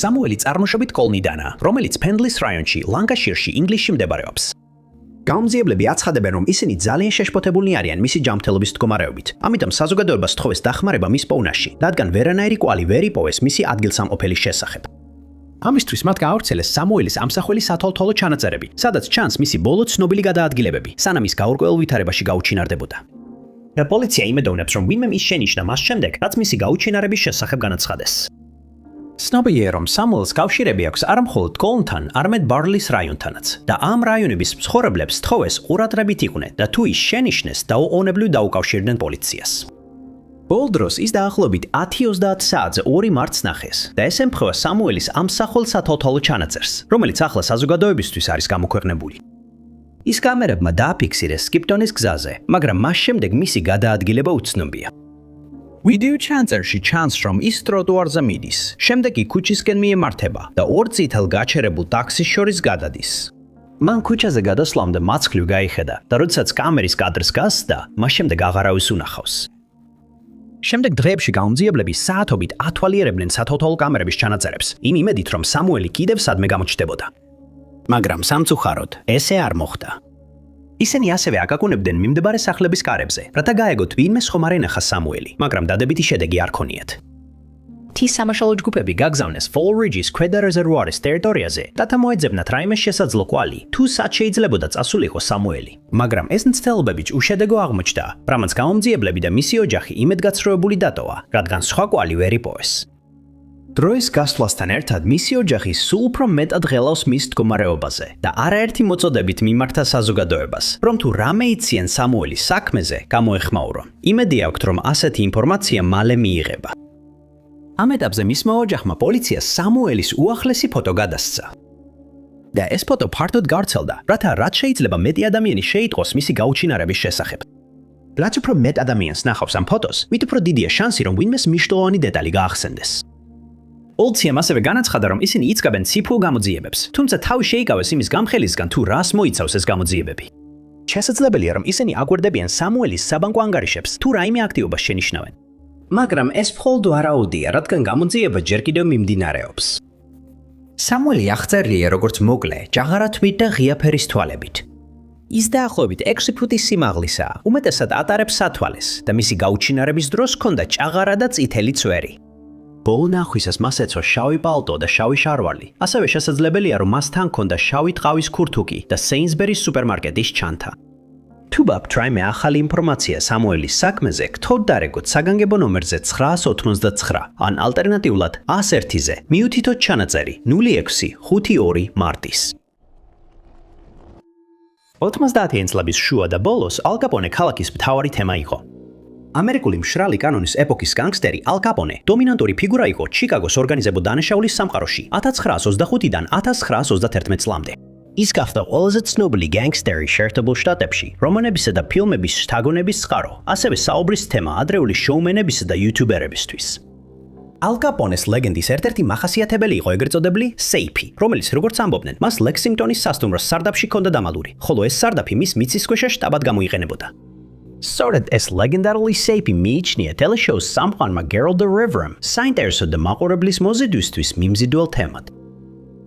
[SPEAKER 1] სამუელი წარმოშობით კოლნიდანაა, რომელიც ფენდლის რაიონში, ლანკაშირში, ინგლისში მდებარეობს. გამომძიებლები აცხადებენ, რომ ისინი ძალიან შეშფოთებულნი არიან მისი ჯანმრთელობის მდგომარეობით. ამიტომ საზოგადოებას თხოვეს დახმარება მის პოვნაში, რადგან ვერანაირი კვალი ვერ იპოვეს მისი ადგილსამყოფელის შესახებ. ამისთვის მათ გაავრცელეს სამუელის ამსახველი სათვალთვალო ჩანაწერები, სადაც ჩანს მისი ბოლო ცნობილი გადაადგილებები, სანამ ის გაურკვეველ ვითარებაში გაუჩინარდებოდა. და პოლიცია იმედოვნებს, რომ ვინმე ის შენიშნა მას შემდეგ, რაც მისი გაუჩინარების შესახებ განაცხადეს. ცნობილია, რომ სამუელს კავშირები აქვს არა მხოლოდ კოლნთან, არამედ ბარლის რაიონთანაც და ამ რაიონების მცხოვრებლებს თხოვეს ყურადღებით იყვნენ და თუ ის შენიშნეს, დაუყოვნებლივ დაუკავშირდნენ პოლიციას. ბოლო დროს ის დაახლოებით 10:30 საათზე 2 მარტს ნახეს და ეს ემთხვევა სამუელის ამსახველ სათვალთვალო ჩანაწერს, რომელიც ახლა საზოგადოებისთვის არის გამოქვეყნებული. ის კამერებმა დააფიქსირეს სკიპტონის გზაზე, მაგრამ მას შემდეგ მისი გადაადგილება უცნობია. ვიდეო ჩანაწერში ჩანს, რომ ის ტროტუარზე მიდის, შემდეგ კი ქუჩისკენ მიემართება და ორ წითელ გაჩერებულ ტაქსის შორის გადადის. მან ქუჩაზე გადასვლამდე მაცხლივ გაიხედა და როდესაც კამერის კადრს გასცდა, მას შემდეგ აღარავის უნახავს. შემდეგ დღეებში გამომძიებლები საათობით ათვალიერებდნენ სათვალთვალო კამერების ჩანაწერებს, იმ იმედით, რომ სამუელი კიდევ სადმე გამოჩნდებოდა. მაგრამ სამწუხაროდ, ესე არ მოხდა. ისინი ასევე აკაკუნებდნენ მიმდებარე სახლების კარებზე, რათა გაეგოთ ვინმე ხომ არ ენახა სამუელი, მაგრამ დადებითი შედეგი არ ქონიათ. მთის სამაშალო ჯგუფები გაგზავნეს Fall Ridge-ის ქვედა რეზერვუარის ტერიტორიაზე, რათა მოეძებნათ რაიმე შესაძლო კვალი, თუ სად შეიძლებოდა წასულიყო სამუელი. მაგრამ ეს მცდელობები უშედეგო აღმოჩნდა, რამაც გამომძიებლები და მისი ოჯახი იმედგაცრუებული დატოვა, რადგან სხვა კვალი ვერ იპოვეს. დროის გასვლასთან ერთად მისი ოჯახი სულ უფრო მეტად ღელავს მის მდგომარეობაზე და არაერთი მოწოდებით მიმართა საზოგადოებას, რომ თუ რამე იციან სამუელის საქმეზე, გამოეხმაურონ. იმედი აქვთ, რომ ასეთი ინფორმაცია მალე მიიღება. ამ ეტაპზე მისმა ოჯახმა პოლიციას სამუელის უახლესი ფოტო გადასცა. და ეს ფოტო ფართოდ გავრცელდა, რათა რაც შეიძლება მეტი ადამიანი შეიტყოს მისი გაუჩინარების შესახებ. რაც უფრო მეტ ადამიანს ნახავს ამ ფოტოს, მით უფრო დიდია შანსი, რომ ვინმეს მნიშვნელოვანი დეტალი გაახსენდეს. პოლიციამ ასევე განაცხადა, რომ ისინი იწყებენ ციფრულ გამოძიებებს, თუმცა თავი შეიკავეს იმის გამხელისგან, თუ რას მოიცავს ეს გამოძიებები. შესაძლებელია, რომ ისინი აგვერდებიან სამუელის საბანკო ანგარიშებს, თუ რაიმე აქტივობას შენიშნავენ. მაგრამ ეს მხოლოდ ვარაუდია, რადგან გამოძიება ჯერ კიდევ მიმდინარეობს. სამუელი აღწერილია როგორც მოკლე, ჭაღარათმით და ღია ფერის თვალებით. ის დაახლოებით 6 ფუტის სიმაღლისაა, უმეტესად ატარებს სათვალეს და მისი გაუჩინარების დროს ჰქონდა ჭაღარა და წითელი წვერი. ბოლო ნახვისას მას ეცვა შავი პალტო და შავი შარვალი. ასევე შესაძლებელია, რომ მასთან ჰქონდა შავი ტყავის ქურთუკი და Sainsbury's სუპერმარკეტის ჩანთა. თუ გაქვთ რაიმე ახალი ინფორმაცია სამუელის საქმეზე, გთხოვთ დარეგოთ საგანგებო ნომერზე 999 ან ალტერნატიულად 101-ზე მიუთითოთ ჩანაწერი 0652 მარტის. 90-იან წლების შუა და ბოლოს ალ კაპონე ქალაქის მთავარი თემა იყო. ამერიკული მშრალი კანონის ეპოქის განგსტერი ალ კაპონე დომინანტური ფიგურა იყო ჩიკაგოს ორგანიზებულ დანაშაულის სამყაროში 1925-დან 1931 წლამდე. ის გახდა ყველაზე ცნობილი განგსტერი შეერთებულ შტატებში, რომანებისა და ფილმების შთაგონების წყარო, ასევე საუბრის თემა ადრეული შოუმენებისა და იუთუბერებისთვის. ალ კაპონეს ლეგენდის ერთ-ერთი მახასიათებელი იყო ეგრეთ წოდებული სეიფი, რომელიც როგორც ამბობდნენ, მას ლექსინგტონის სასტუმროს სარდაფში ჰქონდა დამალული, ხოლო ეს სარდაფი მის მიწისქვეშა შტაბად გამოიყენებოდა. სწორედ ეს ლეგენდარული სეიფი მიიჩნია ტელეშოუს სამყარომა Geralt of Rivia საინტერესო და მაყურებლის მოზიდვისთვის მიმზიდველ თემად.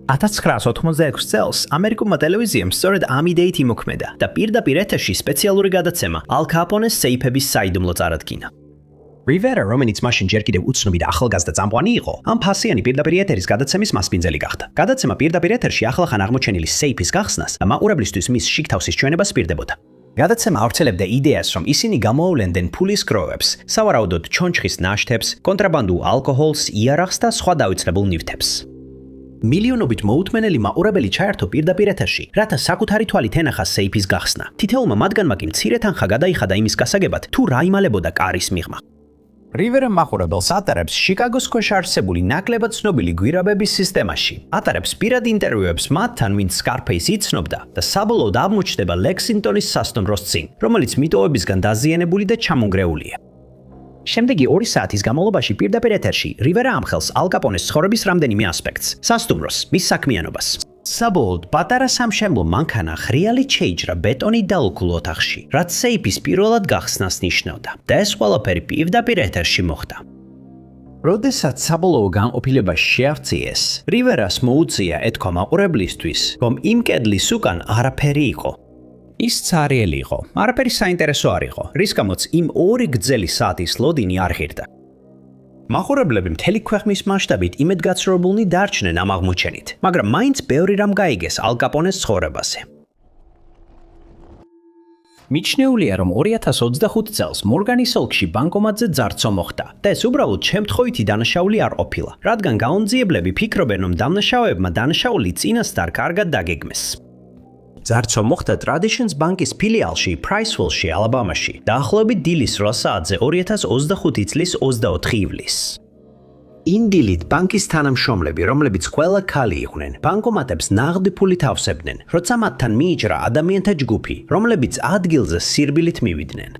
[SPEAKER 1] 1986 წელს ამერიკულმა ტელევიზიამ სწორედ ამ იდეით იმოქმედა და პირდაპირ ეთერში სპეციალური გადაცემა ალ კაპონეს სეიფების საიდუმლო წარადგინა. Rivera, რომელიც მაშინ ჯერ კიდევ უცნობი და ახალგაზრდა წამყვანი იყო, ამ ფასიანი პირდაპირ ეთერის გადაცემის მასპინძელი გახდა. გადაცემა პირდაპირ ეთერში ახლახან აღმოჩენილი სეიფის გახსნას და მაყურებლისთვის მის შიგთავსის ჩვენებას პირდებოდა. გადაცემა ავრცელებდა იდეას, რომ ისინი გამოავლენდნენ ფულის გროვებს, სავარაუდოდ ჩონჩხის ნაშთებს, კონტრაბანდულ ალკოჰოლს, იარაღს და სხვა დავიწყებულ ნივთებს. მილიონობით მოუთმენელი მაყურებელი ჩაერთო პირდაპირ ეთერში, რათა საკუთარი თვალით ენახა სეიფის გახსნა. თითოეულმა მათგანმა კი მცირე თანხა გადაიხადა იმის გასაგებად, თუ რა იმალებოდა კარის მიღმა. Rivera მაყურებელს ატარებს შიკაგოს ქვეშ არსებული ნაკლებად ცნობილი გვირაბების სისტემაში. ატარებს პირად ინტერვიუებს მათთან, ვინც Scarface იცნობდა და საბოლოოდ აღმოჩნდება ლექსინგტონის სასტუმროს წინ, რომელიც მიტოვებისგან დაზიანებული და ჩამონგრეულია. შემდეგი 2 საათის განმავლობაში პირდაპირ ეთერში Rivera ამხელს ალ კაპონეს ცხოვრების რამდენიმე ასპექტს: სასტუმროს, მის საქმიანობას, საბოლოოდ პატარა სამშენებლო მანქანა ღრიალით შეიჭრა ბეტონით დალუქულ ოთახში, რაც სეიფის პირველად გახსნას ნიშნავდა და ეს ყველაფერი პირდაპირ ეთერში მოხდა. როდესაც საბოლოო განყოფილებაში შეავწიეს, რივერას მოუწია ეთქვა მაყურებლისთვის, რომ იმ კედლის უკან არაფერი იყო. ის ცარიელი იყო, არაფერი საინტერესო არ იყო, რის გამოც იმ 2 გრძელი საათის ლოდინი არ ღირდა. მაყურებლები მთელი ქვეყნის მასშტაბით იმედგაცრუებულნი დარჩნენ ამ აღმოჩენით, მაგრამ მაინც ბევრი რამ გაიგეს ალ კაპონეს ცხოვრებაზე. მიჩნეულია, რომ 2025 წელს მორგანის ოლქში ბანკომატზე ძარცვა მოხდა და ეს უბრალოდ შემთხვევითი დანაშაული არ ყოფილა, რადგან გაუნძიებლები ფიქრობენ, რომ დამნაშავეებმა დანაშაული წინასწარ კარგად დაგეგმეს. ძარცვა მოხდა Traditions ბანკის ფილიალში Priceville-ში, ალაბამაში, დაახლოებით დილის 8 საათზე 2025 წლის 24 ივლისს. იმ დილით ბანკის თანამშრომლები, რომლებიც ყველა ქალი იყვნენ, ბანკომატებს ნაღდი ფულით ავსებდნენ, როცა მათთან მიიჭრა ადამიანთა ჯგუფი, რომლებიც ადგილზე სირბილით მივიდნენ.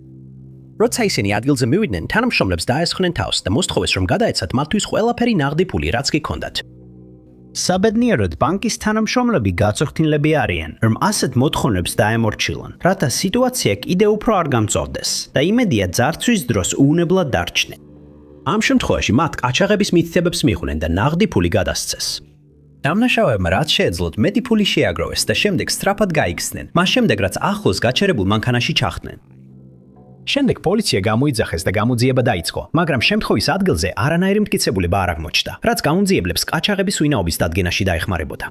[SPEAKER 1] როცა ისინი ადგილზე მივიდნენ, თანამშრომლებს დაესხნენ თავს და მოსთხოვეს, რომ გადაეცათ მათთვის ყველაფერი ნაღდი ფული, რაც კი ჰქონდათ. საბედნიეროდ ბანკის თანამშრომლები გაწვრთნილები არიან, რომ ასეთ მოთხოვნებს დაემორჩილონ, რათა სიტუაცია კიდევ უფრო არ გამწვავდეს და იმედია ძარცვის დროს უუნებლად დარჩნენ. ამ შემთხვევაში მათ ყაჩაღების მითითებებს მიიღნენ და ნაღდი ფული გადასცეს. დამნაშავეებმა რაც შეეძლოთ მეტი ფული შეაგროვეს და შემდეგ სწრაფად გაიქცნენ, მას შემდეგ რაც ახლოს გაჩერებულ მანქანაში ჩახდნენ. შემდეგ პოლიცია გამოიძახეს და გამოძიება დაიწყო, მაგრამ შემთხვევის ადგილზე არანაირი მტკიცებულება არ აღმოჩნდა, რაც გაუნძიებლებს ყაჩაღების ვინაობის დადგენაში დაეხმარებოდა.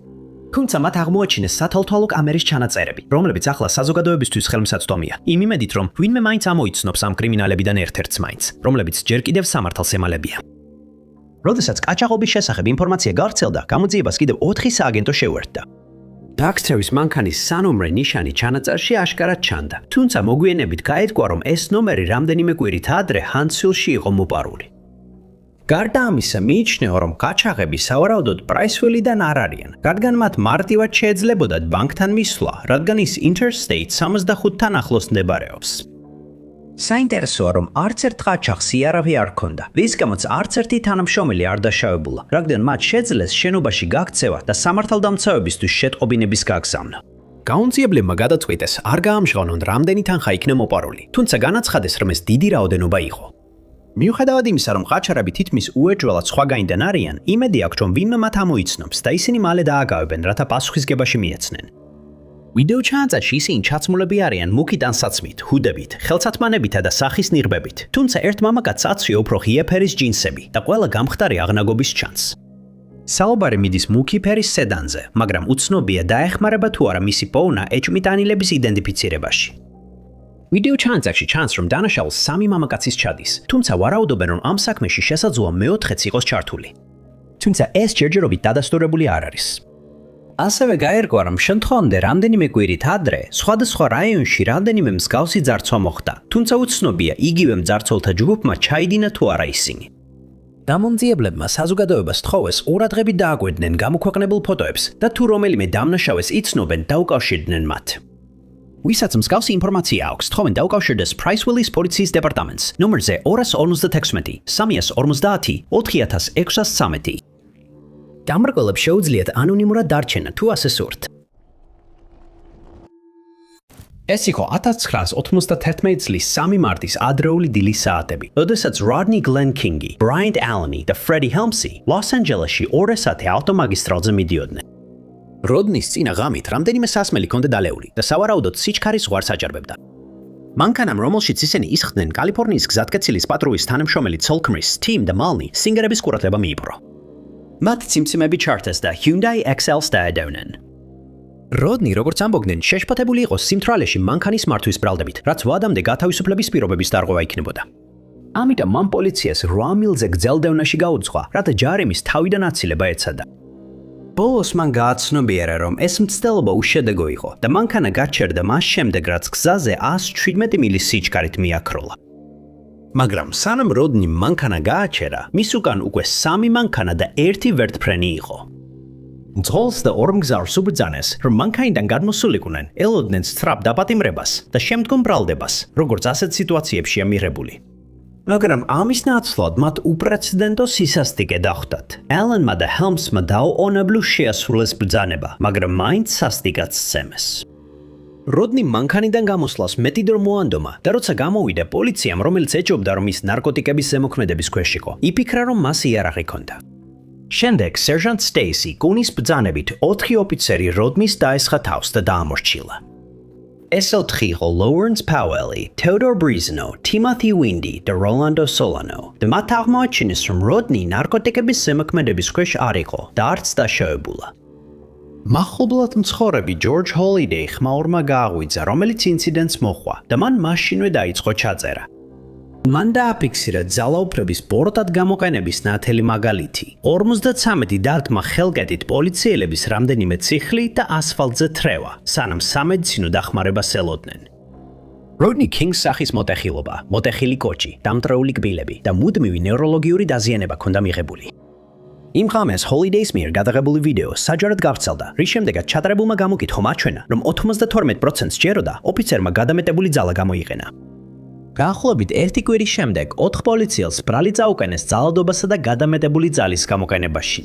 [SPEAKER 1] თუმცა მათ აღმოაჩინეს სათვალთვალო კამერის ჩანაწერები, რომლებიც ახლა საზოგადოებისთვის ხელმისაწვდომია, იმ იმედით, რომ ვინმე მაინც ამოიცნობს ამ კრიმინალებიდან ერთ-ერთს მაინც, რომლებიც ჯერ კიდევ სამართალს ემალებიან. როდესაც ყაჩაღობის შესახებ ინფორმაცია გავრცელდა, გამოძიებას კიდევ 4 სააგენტო შეუერთდა. დაგსწრების მანქანის სანომრე ნიშანი ჩანაწერში აშკარად ჩანდა, თუმცა მოგვიანებით გაირკვა, რომ ეს ნომერი რამდენიმე კვირით ადრე Huntsville-ში იყო მოპარული. გარდა ამისა, მიიჩნევა, რომ ყაჩაღები სავარაუდოდ Priceville-დან არ არიან, რადგან მათ მარტივად შეეძლებოდათ ბანკთან მისვლა, რადგან ის Interstate 65-თან ახლოს მდებარეობს. საინტერესოა, რომ არც ერთ ყაჩაღს იარავი არ ჰქონდა, რის გამოც არც ერთი თანამშრომელი არ დაშავებულა, რადგან მათ შეძლეს შენობაში გაქცევა და სამართალდამცავებისთვის შეტყობინების გაგზავნა. გაუნძიებლებმა გადაწყვიტეს არ გაამჟღავნონ რამდენი თანხა იქნა მოპარული, თუმცა განაცხადეს, რომ ეს დიდი რაოდენობა იყო. მიუხედავად იმისა, რომ ყაჩაღები თითქმის უეჭველად სხვაგაინდან არიან, იმედი აქვს, რომ ვინმე მათ ამოიცნობს და ისინი მალე დააგავებენ, რათა პასუხისგებაში მიეცნენ. ვიდეო ჩანაწერში ისინი ჩაცმულები არიან მუქი ტანსაცმლით, ჰუდებით, ხელსათმანებითა და სახის ნიღბებით, თუმცა ერთ მამაკაცს აცვია უფრო ღია ფერის ჯინსები და ყველა გამხდარი აღნაგობის ჩანს. საუბარი მიდის მუქი ფერის სედანზე, მაგრამ უცნობია დაეხმარება თუ არა მისი პოვნა ეჭვმიტანილების იდენტიფიცირებაში. ვიდეო ჩანაწერში ჩანს, რომ დანაშაულს 3 მამაკაცის ჩადის, თუმცა ვარაუდობენ, რომ ამ საქმეში შესაძლოა მეოთხეც იყოს ჩართული. თუმცა ეს ჯერჯერობით დადასტურებული არ არის. ასევე გაერკვა, რომ შემთხვევამდე რამდენიმე კვირით ადრე სხვადასხვა რაიონში რამდენიმე მსგავსი ძარცვა მოხდა, თუმცა უცნობია იგივე მძარცველთა ჯგუფმა ჩაიდინა თუ არა ისინი. დამონძიებლებმა საზოგადოებას თხოვეს ყურადღებით დააკვირდნენ გამოქვეყნებულ ფოტოებს და თუ რომელიმე დამნაშავეს იცნობენ, დაუკავშირდნენ მათ. ვისაც მსგავსი ინფორმაცია აქვს, თხოვენ დაუკავშირდეს Priceville-ის პოლიციის დეპარტამენტს ნომერზე 256 350 4613. დამრგველებს შეუძლიათ ანონიმურად დარჩენა თუ ასე სურთ. ეს იყო 1991 წლის 3 მარტის ადრეული დილის საათები, როდესაც Rodney Glenn Kingi, Bryant Allen და Freddie Helmsy ლოს-ანჯელესში 2 საათი ავტომაგისტრალზე მიდიოდნენ. როდნის წინა ღამით რამდენიმე სასმელი ჰქონდა დალეული და სავარაუდოდ სიჩქარის ზღვარს აჭარბებდა. მანქანამ, რომელშიც ისინი ისხდნენ, კალიფორნიის გზატკეცილის პატრულის თანამშრომელი Solkmris, Tim და Malney სინგერების ყურადღება მიიპყრო. მათ ციმციმები ჩართეს და Hyundai XL-ს დაედევნენ. როდნი, როგორც ამბობდნენ, შეშფოთებული იყო სიმთვრალეში მანქანის მართვის ბრალდებით, რაც ვადამდე გათავისუფლების პირობების დარღვევა იქნებოდა. ამიტომ მან პოლიციას 8 მილზე გრძელდევნაში გაუძღვა, რათა ჯარიმის თავიდან აცილება ეცადა. ბოლოს მან გააცნობიერა, რომ ეს მცდელობა უშედეგო იყო და მანქანა გაჩერდა მას შემდეგ, რაც გზაზე 117 მილის სიჩქარით მიაქროლა. მაგრამ სანამ როდნი მანქანა გააჩერა, მის უკან უკვე 3 მანქანა და 1 ვერტფრენი იყო. მძღოლს და ორმგზავრს უბრძანეს, რომ მანქანიდან გადმოსულიყვნენ, ელოდნენ სწრაფ დაპატიმრებას და შემდგომ ბრალდებას, როგორც ასეთ სიტუაციებშია მიღებული. მაგრამ ამის ნაცვლად მათ უპრეცედენტო სისასტიკე დახვდათ. ელენმა და ჰელმსმა დაუყოვნებლივ შეასრულეს ბრძანება, მაგრამ მაინც სასტიკად სცემეს. როდნი მანქანიდან გამოსვლას მეტი დრო მოანდომა და როცა გამოვიდა პოლიციამ, რომელიც ეჭობდა, რომ ის ნარკოტიკების ზემოქმედების ქვეშ იყო, იფიქრა, რომ მას იარაღი ჰქონდა. შემდეგ სერჟანტ სტეისი კუნის ბრძანებით 4 ოფიცერი როდნის დაესხა თავს და დაამორჩილა. ეს 4 იყო ლოურენს პაუელი, თეოდორ ბრიზნო, თიმოთი ვინდი და როლანდო სოლანო. და მათ აღმოაჩინეს, რომ როდნი ნარკოტიკების ზემოქმედების ქვეშ არ იყო და არც დაშავებულა. მახლობლად მცხოვრები ჯორჯ ჰოლიდეი ხმაურმა გააღვიძა, რომელიც ინციდენტს მოჰყვა და მან მაშინვე დაიწყო ჩაწერა. მან დააფიქსირა ძალაუფლების ბოროტად გამოყენების ნათელი მაგალითი. 53 დარტყმა ხელკეტით პოლიციელების რამდენიმე ციხლი და ასფალტზე თრევა, სანამ სამედიცინო დახმარებას ელოდნენ. როდნი კინგს სახის მოტეხილობა, მოტეხილი კოჭი, დამტრეული კბილები და მუდმივი ნევროლოგიური დაზიანება ჰქონდა მიღებული. იმ ღამეს ჰოლიდეის მიერ გადაღებული ვიდეო საჯაროდ გავრცელდა, რის შემდეგაც ჩატარებულმა გამოკითხო მაჩვენა, რომ 92%-ს ჯეროდა ოფიცერმა გადამეტებული ძალა გამოიყენა. გაახლოებით 1 კვირის შემდეგ 4 პოლიციელს ბრალი წაუკენეს ძალადობასა და გადამეტებული ძალის გამოყენებაში.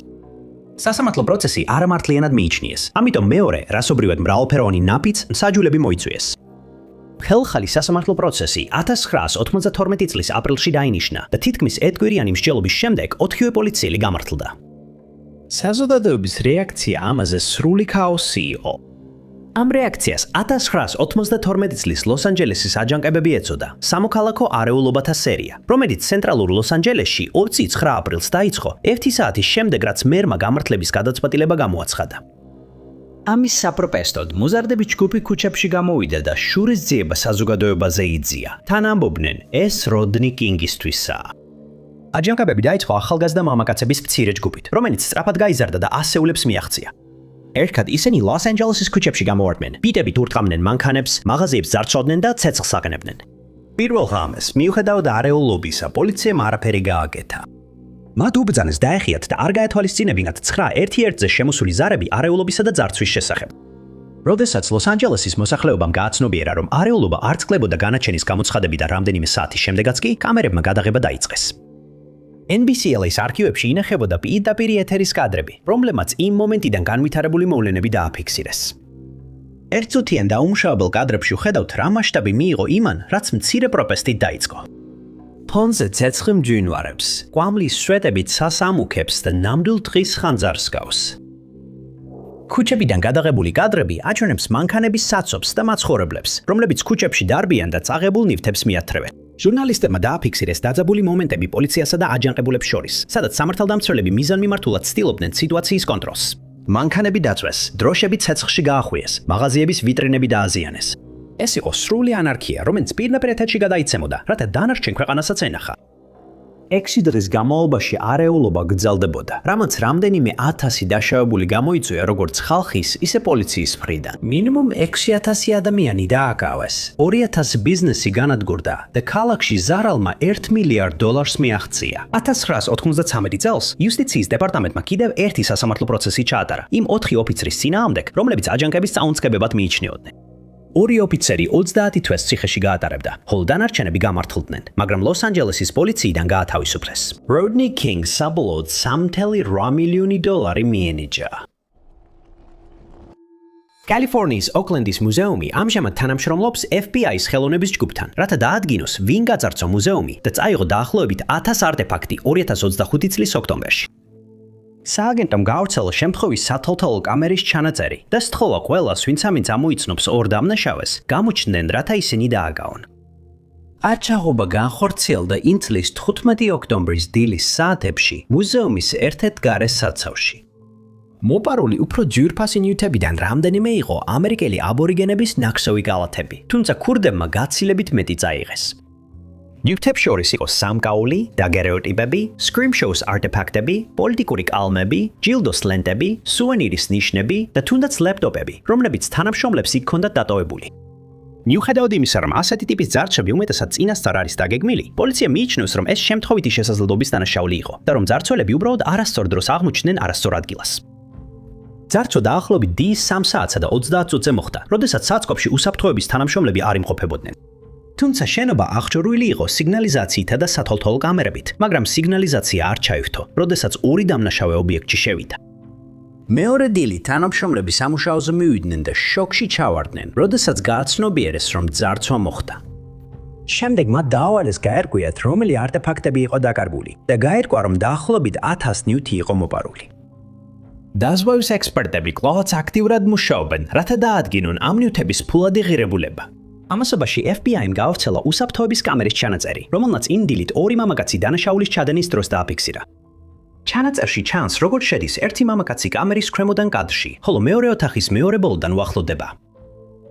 [SPEAKER 1] სასამართლო პროცესი არამართლიანად მიიჩნიეს, ამიტომ მეორე რასობრივად მრავალფეროვანი ნაფიც მსაჯულები მოიწვიეს. ხელხალი სასამართლო პროცესი 1992 წლის აპრილში დაინიშნა და თითქმის 1 კვირიანი მსჯელობის შემდეგ 4-ვე პოლიციელი გამართლდა. საზოგადოების რეაქცია ამაზე სრული ქაოსი იყო. ამ რეაქციას 1992 წლის ლოს-ანჯელესის აჯანყებები ეწოდა, სამოქალაქო არეულობათა სერია, რომელიც ცენტრალურ ლოს-ანჯელესში 29 აპრილს დაიწყო 1 საათის შემდეგ, რაც მერმა გამართლების გადაწყვეტილება გამოაცხადა. ამის საპროტესტოდ მოზარდები ჯგუფი ქუჩებში გამოვიდა და შურის ძიება საზოგადოებაზე იძია. თან ამბობდნენ, ეს როდნი კინგისთვისაა. აჯანყებები დაიწყო ახალგაზრდა მამაკაცების მცირე ჯგუფით, რომელიც სწრაფად გაიზარდა და ასეულებს მიაღწია. ერთხელ ისინი ლოს-ანჯელესის ქუჩებში გამოვარდნენ, ბიტებით ურტყამდნენ მანქანებს, მაღაზიებს ძარცვავდნენ და ცეცხლს აყენებდნენ. პირველ ღამეს, მიუხედავად არეულობისა, პოლიციამ არაფერი გააკეთა. მათ უბრძანეს დაეხიათ და არ გაეთვალისწინებინათ 9 ერთ-ერთზე შემოსული ზარები არეულობისა და ძარცვის შესახებ. როდესაც ლოს-ანჯელესის მოსახლეობამ გააცნობიერა, რომ არეულობა არ წყლებოდა განაჩენის გამოცხადებიდან რამდენიმე საათის შემდეგაც კი კამერებმა გადაღება დაიწყეს. NBC-ლის არქივებში ინახებოდა პირდაპირ ეთერის კადრები, რომლებმაც იმ მომენტიდან განვითარებული მოვლენები დააფიქსირეს. ერთწუთიან დაუმშავებელ კადრებში ვხედავთ, რა მასშტაბი მიიღო იმან, რაც მცირე პროტესტით დაიწყო. ფონზე ცეცხლი მძვინვარებს, კვამლის სვეტებით სასამუქებს და ნამდვილ დღის ხანძარს გავს. ქუჩებიდან გადაღებული კადრები აჩვენებს მანქანების საცობს და მაცხოვრებლებს, რომლებიც ქუჩებში დარბიან და წაღებულ ნივთებს მიათრევენ. ჟურნალისტებმა დააფიქსირეს დაძაბული მომენტები პოლიციასა და აჯანყებულებს შორის, სადაც სამართალდამცველები მიზანმიმართულად ცდილობდნენ სიტუაციის კონტროლს. მანქანები დაწვეს, დროშები ცეცხლში გაახვიეს, მაღაზიების ვიტრინები დააზიანეს. ეს იყო სრული ანარქია, რომელიც პირდაპირ ეთერში გადაიცემოდა, რათა დანარჩენ ქვეყანასაც ენახა. 6 დღის განმავლობაში არეულობა გრძელდებოდა, რამაც რამდენიმე 1000 დაშავებული გამოიწვია როგორც ხალხის, ისე პოლიციის მხრიდან. მინიმუმ 6000 ადამიანი დააკავეს, 2000 ბიზნესი განადგურდა და ქალაქში ზარალმა $1 მილიარდ მიაღწია. 1993 წელს იუსტიციის დეპარტამენტმა კიდევ ერთი სასამართლო პროცესი ჩაატარა იმ 4 ოფიცრის წინააღმდეგ, რომლებიც აჯანყების წაუნწყებებად მიიჩნეოდნენ. 2 ოფიცერი 30 თვეს ციხეში გაატარებდა, ხოლო დანარჩენები გამართლდნენ, მაგრამ ლოს-ანჯელესის პოლიციიდან გაათავისუფლეს. როდნი კინგს საბოლოოდ $3.8 მილიონი მიენიჭა. კალიფორნიის ოკლენდის მუზეუმი ამჟამად თანამშრომლობს FBI-ს ხელოვნების ჯგუფთან, რათა დაადგინოს, ვინ გაძარცვა მუზეუმი და წაიღო დაახლოებით 1000 არტეფაქტი 2025 წლის ოქტომბერში. სააგენტომ გაავრცელა შემთხვევის სათვალთვალო კამერის ჩანაწერი და სთხოვა ყველას, ვინც ამით ამოიცნობს ორ დამნაშავეს, გამოჩნდნენ, რათა ისინი დააგავონ. აჯანყება განხორციელდა იმ წლის 15 ოქტომბრის დილის საათებში მუზეუმის ერთ-ერთ გარე საცავში. მოპარული უფრო ძვირფასი ნივთებიდან რამდენიმე იყო ამერიკელი აბორიგენების ნაკსოვი კალათები, თუმცა ქურდებმა გაცილებით მეტი წაიღეს. ნივთებს შორის იყო სამკაული, დაგერეოტიპები, scrimshaws არტეფაქტები, პოლიტიკური კალმები, ჯილდოს ლენტები, სუვენირის ნიშნები და თუნდაც ლეპტოპები, რომლებიც თანამშრომლებს იქ ჰქონდათ დატოვებული. მიუხედავად იმისა, რომ ასეთი ტიპის ძარცვები უმეტესად წინასწარ არის დაგეგმილი, პოლიცია მიიჩნევს, რომ ეს შემთხვევითი შესაძლებლობის დანაშაული იყო და რომ ძარცველები უბრალოდ არასწორ დროს აღმოჩნდნენ არასწორ ადგილას. ძარცვა დაახლოებით დის 3 საათსა და 30 წუთზე მოხდა, როდესაც საწყობში უსაფრთხოების თანამშრომლები არ იმყოფებოდნენ. თუმცა შენობა აღჭურვილი იყო სიგნალიზაციითა და სათვალთვალო კამერებით, მაგრამ სიგნალიზაცია არ ჩაივთო, როდესაც ორი დამნაშავე ობიექტში შევიდა. მეორე დილი თანამშრომლები სამუშაოზე მივიდნენ და შოკში ჩავარდნენ, როდესაც გააცნობიერეს, რომ ძარცვა მოხდა. შემდეგ მათ დაავალეს გაერკვიათ, რომელი არტეფაქტები იყო დაკარგული და გაირკვა, რომ დაახლოებით 1000 ნიუთი იყო მოპარული. დაზღვევის ექსპერტები კვლავაც აქტიურად მუშაობენ, რათა დაადგინონ ამ ნიუთების ფულადი ღირებულება. ამასობაში FBI-მ გაავრცელა უსაფრთხოების კამერის ჩანაწერი, რომელმაც იმ დილით ორი მამაკაცი დანაშაულის ჩადენის დროს დააფიქსირა. ჩანაწერში ჩანს, როგორც შედის ერთი მამაკაცი კამერის ქვემოდან კადრში, ხოლო მეორე ოთახის მეორე ბოლოდან უახლოვდება.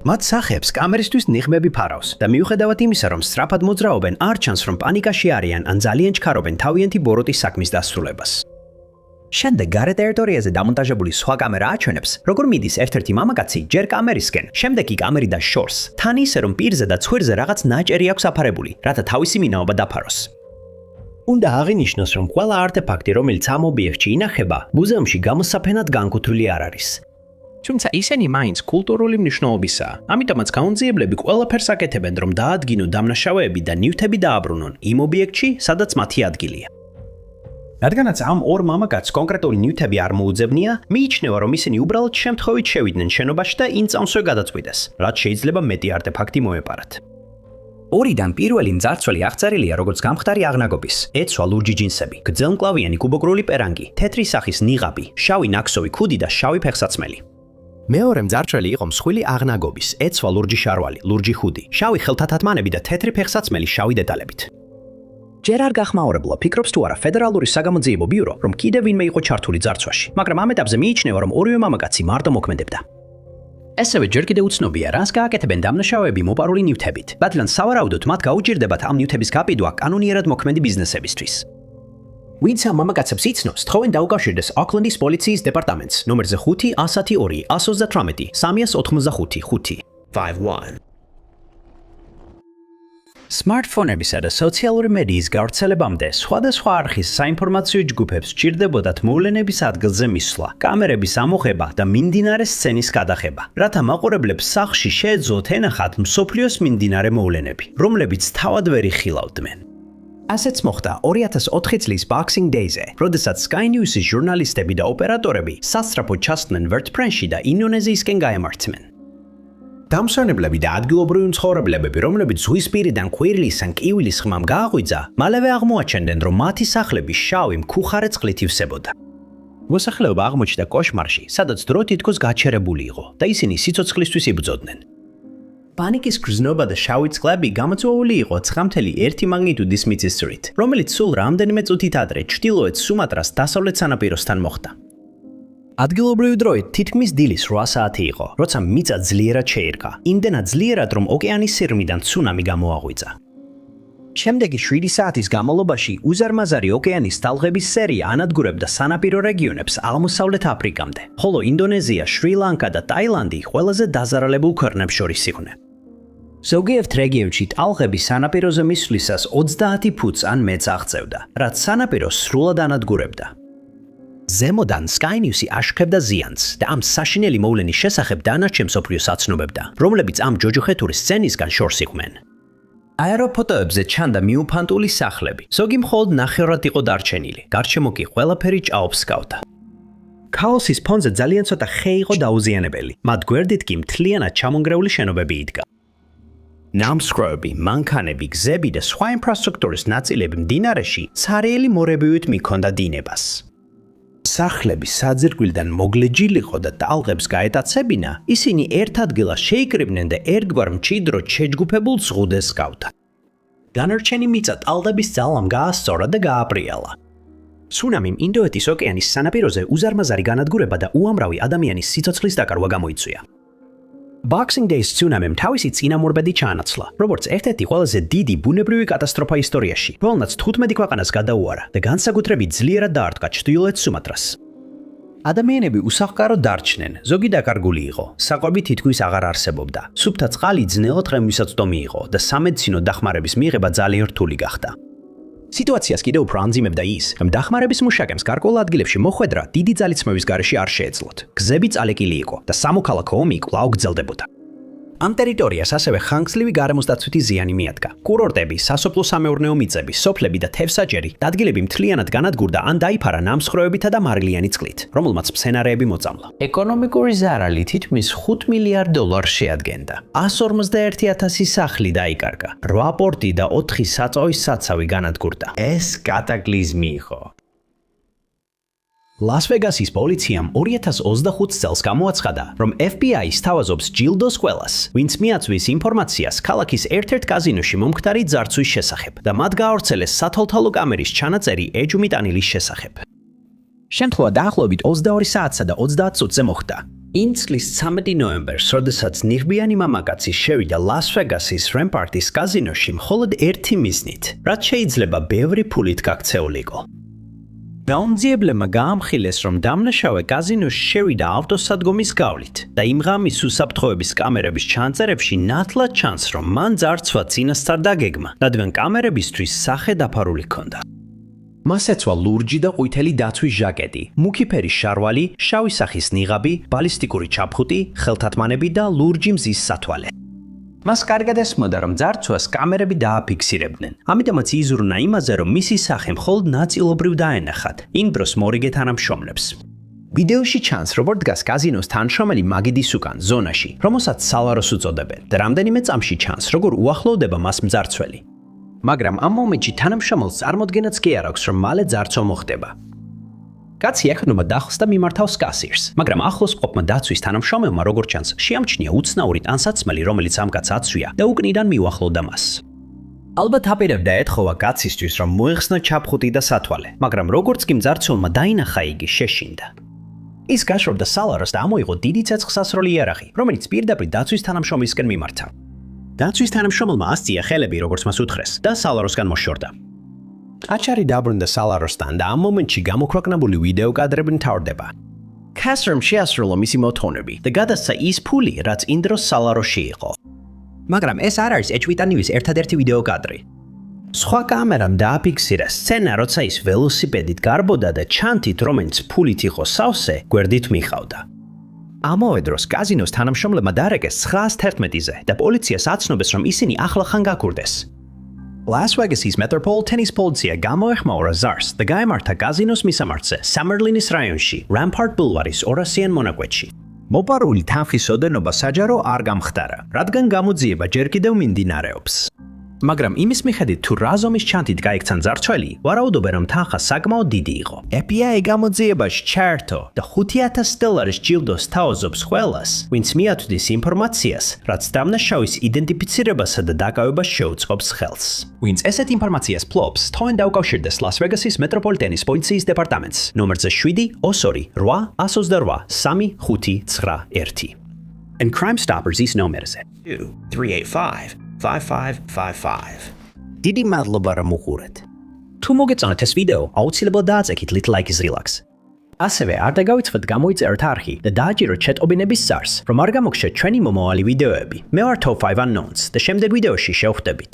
[SPEAKER 1] მათ სახეებს კამერისთვის ნიღმები ფარავს და მიუხედავად იმისა, რომ სწრაფად მოძრაობენ, არ ჩანს, რომ პანიკაში არიან ან ძალიან ჩქარობენ თავიანთი ბოროტის საქმის დასრულებას. შემდეგ გარეთ ტერიტორიაზე დამონტაჟებული სხვა კამერა აჩვენებს, როგორ მიდის ერთ-ერთი მამაკაცი ჯერ კამერისკენ, შემდეგ კი კამერიდან შორს, თან ისე, რომ პირზე და ცხვირზე რაღაც ნაჭერი აქვს აფარებული, რათა თავისი მინაობა დაფაროს. უნდა აღინიშნოს, რომ ყველა არტეფაქტი, რომელიც ამ ობიექტში ინახება, მუზეუმში გამოსაფენად განკუთვნილი არ არის. თუმცა ისინი მაინც კულტურული მნიშვნელობისაა, ამიტომაც გაუნძიებლები ყველაფერს აკეთებენ, რომ დაადგინონ დამნაშავეები და ნივთები დააბრუნონ იმ ობიექტში, სადაც მათი ადგილია. რადგანაც ამ ორ მამაკაცს კონკრეტული ნივთები არ მოუძებნია, მიიჩნევა, რომ ისინი უბრალოდ შემთხვევით შევიდნენ შენობაში და იმ წამსვე გადაწყვიტეს, რაც შეიძლება მეტი არტეფაქტი მოეპარათ. ორიდან პირველი მძარცველი აღწერილია როგორც გამხდარი აღნაგობის, ეცვა ლურჯი ჯინსები, გრძელმკლავიანი კუბოკრული პერანგი, თეთრი სახის ნიღაბი, შავი ნაკსოვი ქუდი და შავი ფეხსაცმელი. მეორე მძარცველი იყო მსხვილი აღნაგობის, ეცვა ლურჯი შარვალი, ლურჯი ხუდი, შავი ხელთათათმანები და თეთრი ფეხსაცმელი შავი დეტალებით. ჯერ არ გახმაურებულა ფიქრობს თუ არა ფედერალური საგამოძიებო ბიურო, რომ კიდევ ვინმე იყო ჩართული ძარცვაში, მაგრამ ამ ეტაპზე მიიჩნევა, რომ ორივე მამაკაცი მარტო მოქმედებდა. ასევე ჯერ კიდევ უცნობია, რას გააკეთებენ დამნაშავეები მოპარული ნივთებით, რადგან სავარაუდოდ მათ გაუჭირდებათ ამ ნივთების გაპირდვა კანონიერად მოქმედი ბიზნესებისთვის. ვინც ამ მამაკაცებს იცნობს, თხოვენ დაუკავშირდეს ოკლენდის პოლიციის დეპარტამენტს, ნომერზე 5 112 138 385 5 51. Smartphone-ებისა და სოციალური მედიის გავრცელებამდე სხვადასხვა არხის საინფორმაციო ჯგუფებს სჭირდებოდათ მოვლენების ადგილზე მისვლა, კამერების ამოღება და მიმდინარე სცენის გადახება, რათა მაყურებლებს სახლში შეეძლოთ ენახათ მსოფლიოს მიმდინარე მოვლენები, რომლებიც თავად ვერ იხილავდნენ. ასეც მოხდა 2004 წლის Boxing Day-ზე, როდესაც Sky News-ის ჟურნალისტები და ოპერატორები სასწრაფოდ ჩასდნენ ვერტპრენში და ინდონეზიისკენ გაემართნენ. დამსვენებლები და ადგილობრივი მცხოვრებლებები, რომლებიც ზღვისპირიდან კვირლის ან კივილის ხმამ გააღვიძა, მალევე აღმოაჩენდნენ, რომ მათი სახლები შავი მქუხარე წყლით ივსებოდა. მოსახლეობა აღმოჩნდა კოშმარში, სადაც დრო თითქოს გაჩერებული იყო და ისინი სიცოცხლისთვის იბრძოდნენ. პანიკის გრძნობა და შავი წყლები გამოწვეული იყო 9.1 მაგნიტუდის მიწისძვრით, რომელიც სულ რამდენიმე წუთით ადრე ჩრდილოეთ სუმატრას დასავლეთ სანაპიროსთან მოხდა. ადგილობრივი დროით თითქმის დილის 8 საათი იყო, როცა მიწა ძლიერად შეირგა, იმდენად ძლიერად, რომ ოკეანის სიღრმიდან ცუნამი გამოაღვიძა. შემდეგი 7 საათის განმავლობაში უზარმაზარი ოკეანის ტალღების სერია ანადგურებდა სანაპირო რეგიონებს აღმოსავლეთ აფრიკამდე, ხოლო ინდონეზია, შრი-ლანკა და ტაილანდი ყველაზე დაზარალებულ ქვეყნებს შორის იყვნენ. ზოგიერთ რეგიონში ტალღები სანაპიროზე მისვლისას 30 ფუტს ან მეტს აღწევდა, რაც სანაპიროს სრულად ანადგურებდა. ზემოდან Sky News-ი აშუქებდა ზიანს და ამ საშინელი მოვლენის შესახებ დანარჩენ მსოფლიოს აცნობებდა, რომლებიც ამ ჯოჯოხეთური სცენისგან შორს იყვნენ. აეროფოტოებზე ჩანდა მიუფანტული სახლები, ზოგი მხოლოდ ნახევრად იყო დარჩენილი, გარშემო კი ყველაფერი ჭაობს ჰგავდა. ქაოსის ფონზე ძალიან ცოტა ხე იყო დაუზიანებელი, მათ გვერდით კი მთლიანად ჩამონგრეული შენობები იდგა. ნამსხვრევები, მანქანები, გზები და სხვა ინფრასტრუქტურის ნაწილები მდინარეში ცარიელი მორებივით მიჰქონდა დინებას. სახლები საძირკვილიდან მოგლეჯილიყო და ტალღებს გაეტაცებინა, ისინი ერთ ადგილას შეიკრიბნენ და ერთგვარ მჭიდროდ შეჯგუფებულ ზღუდეს ჰგავდა. დანარჩენი მიწა ტალღების ძალამ გაასწორა და გააპრიალა. ცუნამიმ ინდოეთის ოკეანის სანაპიროზე უზარმაზარი განადგურება და უამრავი ადამიანის სიცოცხლის დაკარგვა გამოიწვია. Boxing Day-ს ცუნამიმ თავისი წინამორბედი ჩაანაცვლა, როგორც ერთ-ერთი ყველაზე დიდი ბუნებრივი კატასტროფა ისტორიაში, რომელმაც 15 ქვეყანას გადაუარა და განსაკუთრებით ძლიერად დაარტყა ჩრდილოეთ სუმატრას. ადამიანები უსახლკაროდ დარჩნენ, ზოგი დაკარგული იყო, საკვები თითქმის აღარ არსებობდა, სუფთა წყალი ძნელად ღემისაწვდომი იყო და სამედიცინო დახმარების მიღება ძალიან რთული გახდა. სიტუაციას კიდევ უფრო ანძიმებდა ის, რომ დახმარების მუშაკებს გარკვეულ ადგილებში მოხვედრა დიდი ძალისხმევის გარეშე არ შეეძლოთ. გზები წალეკილი იყო და სამოქალაქო ომი კვლავ გრძელდებოდა. ამ ტერიტორიას ასევე ხანგრძლივი გარემოსდაცვითი ზიანი მიადგა. კურორტები, სასოფლო-სამეურნეო მიწები, სოფლები და თევზაჭერი და ადგილები მთლიანად განადგურდა ან დაიფარა ნამსხვრევებითა და მარილიანი წყლით, რომელმაც მცენარეები მოწამლა. ეკონომიკური ზარალი თითქმის 5 მილიარდ დოლარს შეადგენდა. 151,000 სახლი დაიკარგა. 8 პორტი და 4 საწვავის საცავი განადგურდა. ეს კატაკლიზმი იყო. ლას-ვეგასის პოლიციამ 2025 წელს გამოაცხადა, რომ FBI სთავაზობს ჯილდოს ყველას, ვინც მიაწვის ინფორმაციას ქალაქის ერთ-ერთ კაზინოში მომხდარი ძარცვის შესახებ და მათ გაავრცელეს სათვალთვალო კამერის ჩანაწერი ეჯუმიტანილის შესახებ. შემთხვევა დაახლოებით 22 საათსა და 30 წუთზე მოხდა. იმ წლის 13 ნოემბერს, როდესაც ნიღბიანი მამაკაცი შევიდა ლას-ვეგასის რემპარტის კაზინოში მხოლოდ ერთი მიზნით, რაც შეიძლება ბევრი ფულით გაქცეულიყო. გაუმძიებლებმა გაამხილეს, რომ დამნაშავე კაზინოში შევიდა ავტოსადგომის გავლით და იმ ღამის უსაფრთხოების კამერების ჩანწერებში ნათლად ჩანს, რომ მან ძარცვა წინასწარ დაგეგმა, რადგან კამერებისთვის სახე დაფარული ჰქონდა. მას ეცვა ლურჯი და ყვითელი დაცვის ჟაკეტი, მუქი ფერის შარვალი, შავი სახის ნიღაბი, ბალისტიკური ჩაფხუტი, ხელთათმანები და ლურჯი მზის სათვალე. მას კარგად ესმოდა, რომ ძარცვას კამერები დააფიქსირებდნენ. ამიტომაც იზრუნა იმაზე, რომ მისი სახე მხოლოდ ნაწილობრივ დაენახათ იმ დროს მორიგე თანამშრომლებს. ვიდეოში ჩანს, როგორ დგას კაზინოს თანშრომელი მაგიდის უკან ზონაში, რომელსაც სალაროს უწოდებენ და რამდენიმე წამში ჩანს, როგორ უახლოვდება მას მძარცველი. მაგრამ ამ მომენტში თანამშრომელს წარმოდგენაც კი არ აქვს, რომ მალე ძარცვა მოხდება. კაცი ეხნობა დახლს და მიმართავს კასირს, მაგრამ ახლოს მყოფმა დაცვის თანამშრომელმა როგორც ჩანს, შეამჩნია უცნაური ტანსაცმელი, რომელიც ამ კაცს აცვია და უკნიდან მიუახლოვდა მას. ალბათ აპირებდა ეთხოვა კაცისთვის, რომ მოეხსნა ჩაფხუტი და სათვალე, მაგრამ როგორც კი მძარცველმა დაინახა იგი შეშინდა. ის გაშორდა სალაროს და ამოიღო დიდი ცეცხლსასროლი იარაღი, რომელიც პირდაპირ დაცვის თანამშრომლისკენ მიმართა. დაცვის თანამშრომელმა ასწია ხელები, როგორც მას უთხრეს, და სალაროსგან მოშორდა. აჩარი დაბრუნდა სალაროსთან და ამ მომენტში გამოქვეყნებული ვიდეო კადრები მთავრდება. კასრომ შეასრულა მისი მოთხოვნები და გადასცა ის ფული, რაც იმ დროს სალაროში იყო. მაგრამ ეს არ არის ეჯვიტანივის ერთადერთი ვიდეო კადრი. სხვა კამერამ დააფიქსირა სცენა, როცა ის ველოსიპედით გარბოდა და ჩანთით, რომელიც ფულით იყო სავსე, გვერდით მიყავდა. ამავე დროს კაზინოს თანამშრომლებმა დარეკეს 911-ზე და პოლიციას აცნობეს, რომ ისინი ახლახან გაქურდეს. ლას-ვეგასის მეტროპოლიტენის პოლიცია გამოეხმაურა ზარს და გაემართა კაზინოს მისამართზე სამერლინის რაიონში, რამპარტ ბულვარის 200-იან მონაკვეთში. მოპარული თანხის ოდენობა საჯარო არ გამხდარა, რადგან გამოძიება ჯერ კიდევ მიმდინარეობს. მაგრამ იმის მიხედვით, თუ რა ზომის ჩანთით გაიქცა ძარცველი, ვარაუდობენ, რომ თანხა საკმაოდ დიდი იყო. FBI გამოძიებაში ჩაერთო და $5,000 ჯილდოს სთავაზობს ყველას, ვინც მიაწვდის ინფორმაციას, რაც დამნაშავის იდენტიფიცირებასა და დაკავებას შეუწყობს ხელს. ვინც ესეთ ინფორმაციას ფლობს, თხოვენ დაუკავშირდეს ლას-ვეგასის მეტროპოლიტენის პოლიციის დეპარტამენტს ნომერზე 7-8-8-8-3-5-9-1. And Crime Stoppers ის ნომერზე 2-385-5555. დიდი მადლობა რომ უყურეთ. თუ მოგეწონათ ეს ვიდეო, აუცილებლად დააწექით ლაიქის რილაქს. ასევე არ დაგავიწყდეთ გამოიწეროთ არხი და დააჭიროთ ჩატობინების ზარს, რომ არ გამოგშეთ ჩვენი მომავალი ვიდეოები. მე ვარ Top 5 Unknowns და შემდეგ ვიდეოში შევხვდებით.